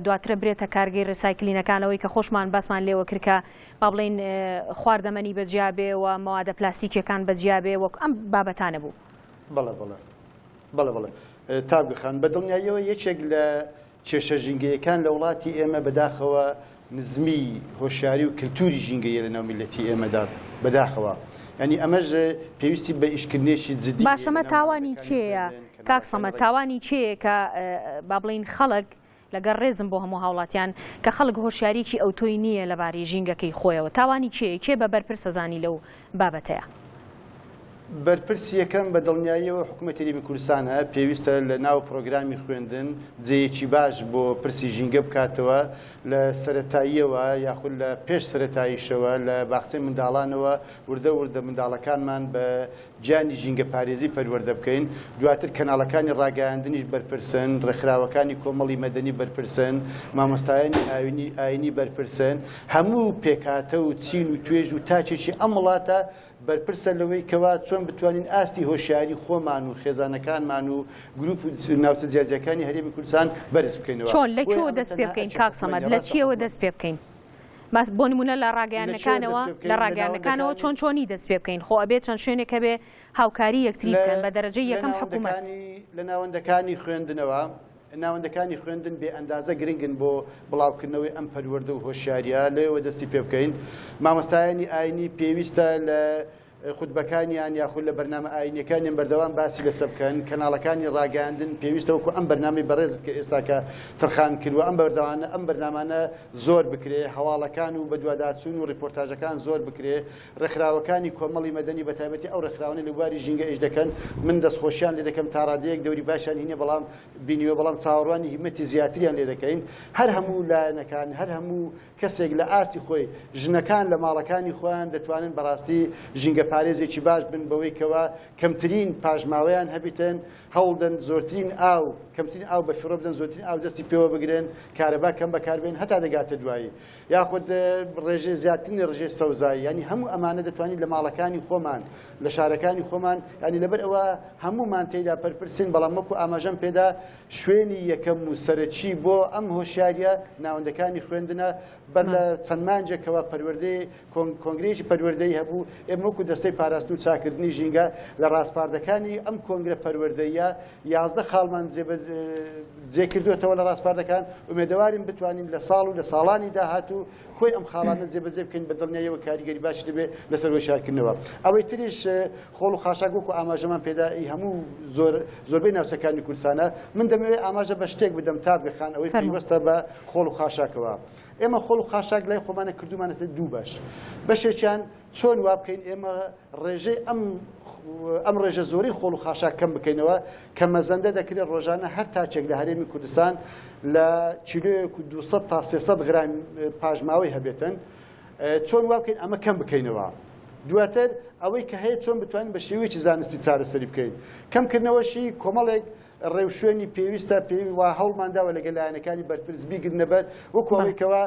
دواترە برێتە کارگەی ڕسایکلینەکانەوەی کە خۆشمان بەسمان لێوە کرد کە با بڵێن خواردەمەنی بەجیابێ و مەوادە پلاستیکیەکان بەجیابێ وەک ئەم بابەتانە بوو. بەڵێ تابگەخان بەدڵنیاییەوە یەکێک لە کێشە ژینگەیەکان لە وڵاتی ئێمە بەداخەوە نزمی هۆشیاری و کللتوری ژینگەیە لە ناو میلەتی ئێمەدا بەداخەوە. ینی ئەمەش پێویستی بە ئیشکردنێکی جدی. باشەمە تاوانی چێیە کاک سەمەد تاوانی چێیە کە با بڵێن خەڵک لەگەڵ ڕێزم بۆ هەموو هاوڵاتیان کە خەڵک هۆشیاریکی ئەوتۆی نییە لەبارەی ژینگەکەی خۆیەوە تاوانی چێ بە بەرپرسە زانی لەو بابەتەیە. بەرپرسی یەکەم بە دڵنیاییەوە حکوومەتی هەرێمی کوردستانە پێویستە لە ناو پرۆگرامی خوێندن جێیەکی باش بۆ پرسی ژینگە بکاتەوە لە سەرەتاییەوە یاخود لە پێش سەرەتاییشەوە لە باخچەی منداڵانەوە وردە منداڵەکانمان بە گیانی ژینگە پارێزی پەروەردە بکەین. دواتر کەناڵەکانی ڕاگەیاندنیش بەرپرسن، ڕێکخراوەکانی کۆمەڵی مەدەنی بەرپرسن، مامۆستایانی ئاینی بەرپرسن، هەموو پێکاتە و چین و توێژ و تاچێکی ئەم وڵاتە بەرپرسە لەوەی کەوا چۆن بتوانین ئاستی هۆشیاری خۆمان و خێزانەکانمان و گروپ ناوچە جیاجەکانی هەرێمی کوردستان بەرز بکەینەوە. چۆن لە چیەوە دەست پێ بکەین کاک سەمەد لە چیەوە دەست پێ بکەین؟ بۆ نمونە لە ڕاگەیانەکانەوە چۆنی دەست پێ بکەین خۆ ئەبێت چەند شوێنێک هەبێ هاوکاری یەکتری بکەن بە دەرەجەی یەکەم حکوومەت. لە ناوەندەکانی خوێندنەوە ناوەندەکانی خوێندن بێ ئەندازە گرنگن بۆ بڵاوکردنەوەی ئەم پەروەردە و هۆشیاریە لەوە دەستی پێ بکەین. مامۆستایانی ئاینی پێویستە لە خودبەکانیان یاخود لە بەرنامە ئاینیەکانیان بەردەوام باسی لەسە بکەن. کەناڵەکانی ڕاگەاندن پێویستە وەکو ئەم بەرنامەی بەڕێزت کە ئێستا کە تەرخان کردووە ئەم بەرنامانە زۆر بکرێ، هەواڵەکان و بەدواداچوون و ڕیپۆرتاژەکان زۆر بکرێ، ڕێکخراوەکانی کۆمەڵی مەدەنی بەتایبەتی ئەو ڕێکخراوانە لە بواری ژینگە ئیش دەکەن. من دەستخۆشیان لێ دەکەم تا ڕادەیەک دەوری باشیان هینێ بەڵام بینیوە بەڵام چاوەڕوانی هیمەتی زیاتریان لێ دەکەین. هەر هەموو لایەنەکان هەر هەموو کەسێک لە ئاستی خۆی ژنەکان لە ماڵەکانی خۆیان دەتوانن بەڕاستی ژینگە پارێزێکی باش بن بەوەی کەوا کەمترین پاژماوەیان هەبیتن هەوڵدەن زۆرترین کەمترین ئاو بە فڕۆ بدەن زۆرترین ئاو دەستی پێوە بگرن کارەبا کەم بەکاربێن هەتا دەگاتە دوایی یاخود ڕێژێ زیاترینی ڕێژێ سەوزایی ینی هەموو ئەمانە دەتوانین لە ماڵەکانی خۆمان لە شارەکانی خۆمان ینی لەبەر ئەوە هەموومان تێدا پەرپرسین بەڵام وەکو ئاماژەم پێدا شوێنی یەکەم و سەرەکی بۆ ئەم هۆشیاریە ناوەندەکانی خوێندنە بەر لە چەند مانجێکەوە پەروەردەی کۆنگرێکی پەروەردەی هەبوو ئێمە وەکو دەستەی پاراستن و چاکردنی ژینگە لە ڕاستپاردەکانی ئەم کۆنگرە پەروەردەیە 11 خاڵمان جێکردوێتەوە لە ڕاستپاردەکان ئومێدەوارین بتوانین لە ساڵ و لە ساڵانی داهاتوو خۆی ئەم خاڵانە جێبەجێ بکەین بە دڵنیاییەوە کاریگەری باش دەبێ لەسەر هۆشیارکردنەوە ئەوەی تریش خۆڵ و خاشاک وەکو ئاماژەمان پێدا هەموو زۆربەی ناوچەکانی کوردستانە من دەمەوێت ئاماژە بە شتێک بدەم تا بخان ئەوەی پێوەستە بە خۆڵ و خاشاکەوە ئێمە خۆڵ و خاشاک لای خۆمانە کردومانەتە دوو باش بەشێکیان چۆن وا بکەین ئێمە ڕێژەی ئەم ڕێژە زۆری خۆڵ و خاشاک کەم بکەینەوە کە مەزەندە دەکرێت ڕۆژانە هەر تاچێک لە هەرێمی کوردستان لە کیلۆیەک و 200 تا 300 غرام پاژماوەی هەبێتن چۆن وا بکەین ئەمە کەم بکەینەوە دواتر ئەوەی کە هەیە چۆن بتوانین بە شێوەیەکی زانستی چارەسەری بکەین کەمکردنەوەشی کۆمەڵێک ڕێوشوێنی پێویستە وا هەوڵمانداوە لەگەڵ لایەنەکانی بەرپرس بیگرنە بەر وەکو ئەوەیکەوە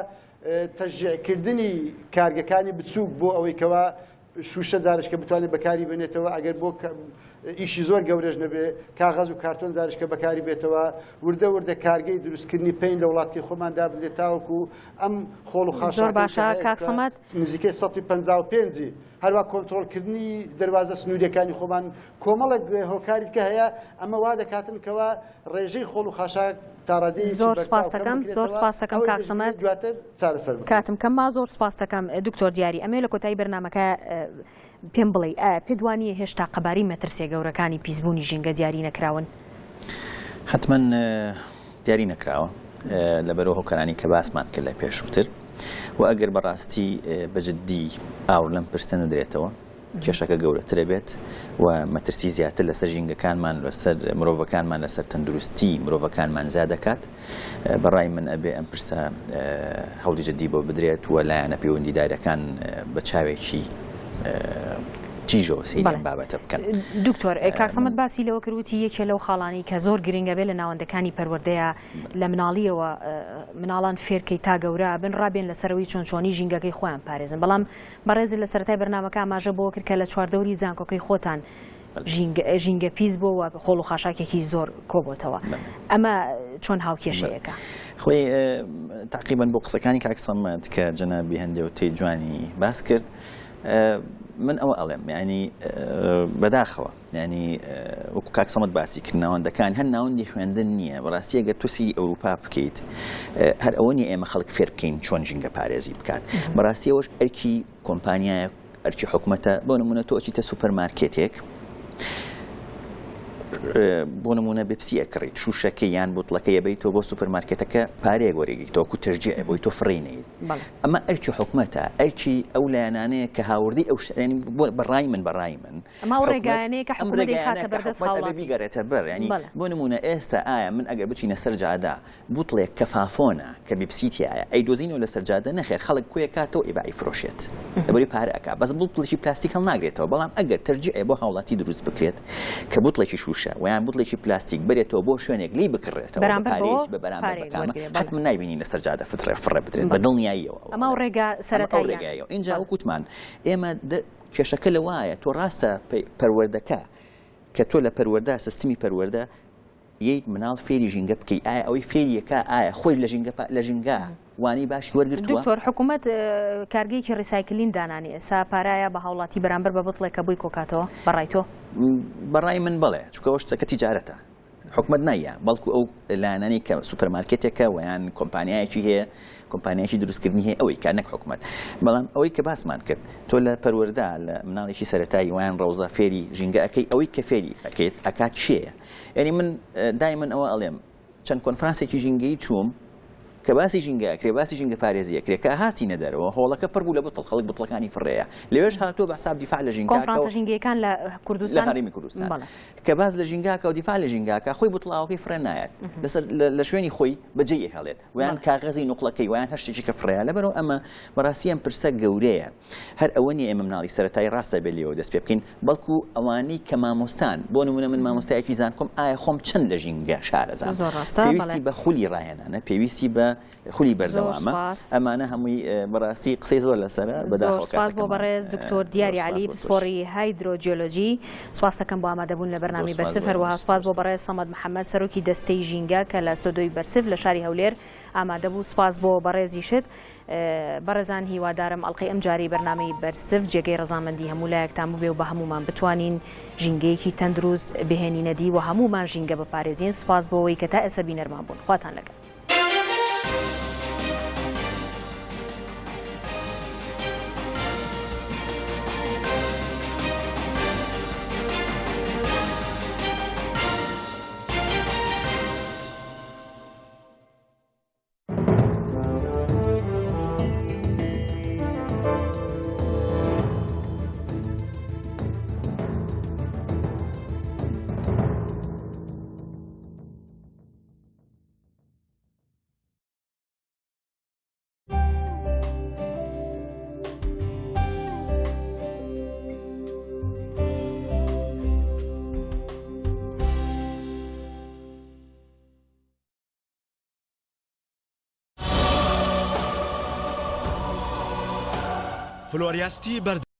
تەشجیعکردنی کارگەکانی بچووک بۆ ئەوەیکەوە شوشە جارشکە بتوانێت بەکاری بێنێتەوە ئەگەر بۆ ئیشی زۆر گەورەش نەبێ کاغەز و کارتۆن جارشکە بەکاری بێتەوە وردە کارگەی دروستکردنی پێین لە وڵاتی خۆماندا بدێت تاوەکو ئەم خۆڵ و خاشاک زۆر باشە کاک سەمەد نزیکەی 155 هەروە کۆنتڕۆلکردنی دەواازە سنووریەکانی خۆمان کۆمەڵک هۆکاریت کە هەیە ئەمە وا دەکاتن کەەوە ڕێژەی خۆڵ و خاشاک تاڕادی زۆر سپاس دەکەم کاک سەمەد دواتر چارەسەر کاتم کەم ما زۆر سپاس دەکەم دکتۆر دیاری ئەمێ لە کۆتایی بەرنامەکە پێم بڵێ پێ دوانیە هێشتا قەباری مەترسیە گەورەکانی پیسبوونی ژینگە دیاری نەکراون حتما دیاری نەکراوە لەبەرەوە هۆکارانی کە باسمان کرد لە پێشووتر و ئەگەر بەڕاستی بەجددی ئاور لەم پرسە نەدرێتەوە کێشەکە گەورەترە بێت و مەترسی زیاتر لەسەر ژینگەکانمان لەسەر مرۆڤەکانمان لەسەر تەندروستی مرۆڤەکانمان زیاد دەکات بەڕای من ئەبێ ئەم پرسە هەوڵی جددی بۆ بدرێت و لایەنە پەیوەندیداریەکان بە چاوێکی تیژەوە سەیران بابەتە بکەن. دکتۆر کاک سەمەد باسی لەوە کردوتی یەکێ لەو خاڵانی کە زۆر گرنگە بێت لە ناوەندەکانی پەروەردەیە لە مناڵیەوە مناڵان فێرکەی تا گەورە بن ڕابێن لەسەرەوەی چۆنچۆنی ژینگەکەی خۆیان پارێزن بەڵام بەڕێزی لە سەرەتای بەرنامەکە ئاماژە بۆ کرد کە لە چواردەوری زانکۆکەی خۆتان ژینگە پیس بۆ و خۆڵ و خاشاکێکی زۆر کۆبۆتەوە ئەمە چۆن هاوکێشەیەەکە خۆی تاقیبەن بۆ قسەکانی کاک سەمەد کە جەنابی هەندێوتەی جوانی باس کرد من ئەوە ئەڵێم ینی بەداخەوە ینی وەکو کاک سەمەد باسی کرد ناوەندەکان هەر ناوەندی خوێندن نییە بەڕاستی ئەگەر تووسی ئەوروپا بکەیت هەر ئەوە نیە ئێمە خەڵک فێر بکەین چۆن ژینگە پارێزی بکات بەڕاستی ئەوەش ئەرکی کۆمپانیایە ئەرکی حکوومەتە بۆ نمونە تۆ ئەچیتە سوپەرمارکێتێک بۆ نمونە بپسی ئەکڕیت شوشەکە یان بوتڵەکە یەبیتەوە بۆ سوپەرمارکێتەکە پارەیەک وەرێگریتەوە و تەرجیع بۆی تۆ فڕینەیت ئەمە ئەرکی حکوومەتە ئەرکی ئەو لایەنانەیە کە هاوردی ئەو شتێنی بەڕای من ئەمە ئەو ڕێگایانەیە کە حکوومەتی خاتە بەردەست هاوڵاتی بیگەڕێتە بەر ینی بۆ نمونە ئێستا ئایا من ئەگەر بچینە سەر جادا بوتڵێک کەفافۆنە کە بیپسیتیایە ئەی دۆزینەوە لە سەر جادە نەخێر خەڵک کوێ کاتەوە ئێبایی فرۆشێت لەبەری پارەکە بەس بوتڵێکی پلاستیک هەڵ ناگرێتەوە بەڵام ئەگەر تەرجیع بۆ هاوڵاتی دروست بکرێت کە بوتڵێکی شوشە و یان بوتڵێکی پلاستیک بێتەوە بۆ شوێنێک لی بکڕێتەوە بە بەرامبەر بەکامە حتما نایبینی لەسەر جادە فڕە بدرێت بە دڵنیاییەوە ئەمە ڕێگا سەرەتاییەوە اینجا وەکوتمان ئێمە کێشەکە لەوایە تۆ ڕاستە پەروەردەکە کە تۆ لە پەروەردە سیستمی پەروەردە یەک مناڵ فێری ژینگە بکەی ئایا ئەوەی فێریەکە ئایا خۆی لە ژینگە وانی باش وەرگرتووە دکتۆر حکوومەت کارگەیەکی ڕیسایکلین دانانی ئێستا پارایە بە هاوڵاتی بەرامبەر بە بڵێکە بووی کۆکاتەوە بەڕای تۆ بەڕای من بڵێ چونکە ئەوە شتەکە تیجارەتە حکومت نایە بەڵکو ئەو لایەنانی کە سوپەرمارکێتێکە و یان کۆمپانیایەکی هەیە کۆمپانیایکی دروستکردنی هەیە ئەوەی کار نەک حکومت بەڵام ئەوەی کە باسمان کرد تۆ لە پەروەردا لە مناڵێکی سەرەتایی ویان ڕەوزە فێری ژینگەکەی ئەوەی کە فێری ئەکەیت ئەکات چییە یعنی من دایمەن ئەوە ئەڵێم چەند کۆنفرانسێکی ژینگەی چووم کە باسی ژینگەکرێ باسی ژینگە پارێزیەکرێ کە هاتی نەدەرەوە هۆڵەکە پڕ بوو لە بوتڵ خەڵک بوتڵەکانی فڕێیە لەوێش هاتووە بە حساب دیفاع لە کۆنفرانسە ژینگەکان لە کوردستان لە هەرێمی کوردستان کە باز لە ژینگاکە و دیفاع لە ژینگاکە خۆی بوتڵاوەکەی فڕێ نایەت لە شوێنی خۆی بەجێیە هەڵێت ویان کاغەزی نوقڵەکەی ویان هەشتێکی کە فڕێیە لەبەرەوە ئەمە بەڕاستی ئەم پرسە گەورەیە هەر ئەوە نیە ئێمە مناڵی سەرەتایی ڕاستە بێت لێەوە دەست پێ بکەین بەڵکو ئەوانەی کە مامۆستان بۆ نمونە من مامۆستایەکی زانکۆم ئایا خۆم چەند لە ژینگە شارەزان پێویستی بە خولی ڕاهێنانە پێویستی بە خولی بەردەوامە ئەمانە هەمووی بەڕاستی قسەی زۆر لەسەرە بەداخەوە بۆ بەڕێز دکتۆر دیاری علی پسپۆڕی هایدرۆجیۆلۆژی سپاس دەکەم بۆ ئامادەبوون لە بەرنامەی بەرسف هەروەها سپاس بۆ بەڕێز سەمەد محەممەد سەرۆکی دەستەی ژینگە کە لە سۆدۆی بەرسف لە شاری هەولێر ئامادەبوو سپاس بۆ بەڕێزیشت بەڕێزان هیوادارم ئەڵلقەی ئەم جاری بەرنامەی بەرسف جێگەی ڕەزامەندی هەموو لایەکتان بووبێ و بە هەمومان بتوانین ژینگەیەکی تەندروست بهێنینەدی و هەمومان ژینگە بەپارێزین سپاس بۆەوەی کە تا ئێستا بینەرمان بوون خواتان لەگەڵ فلۆریاستی بەردە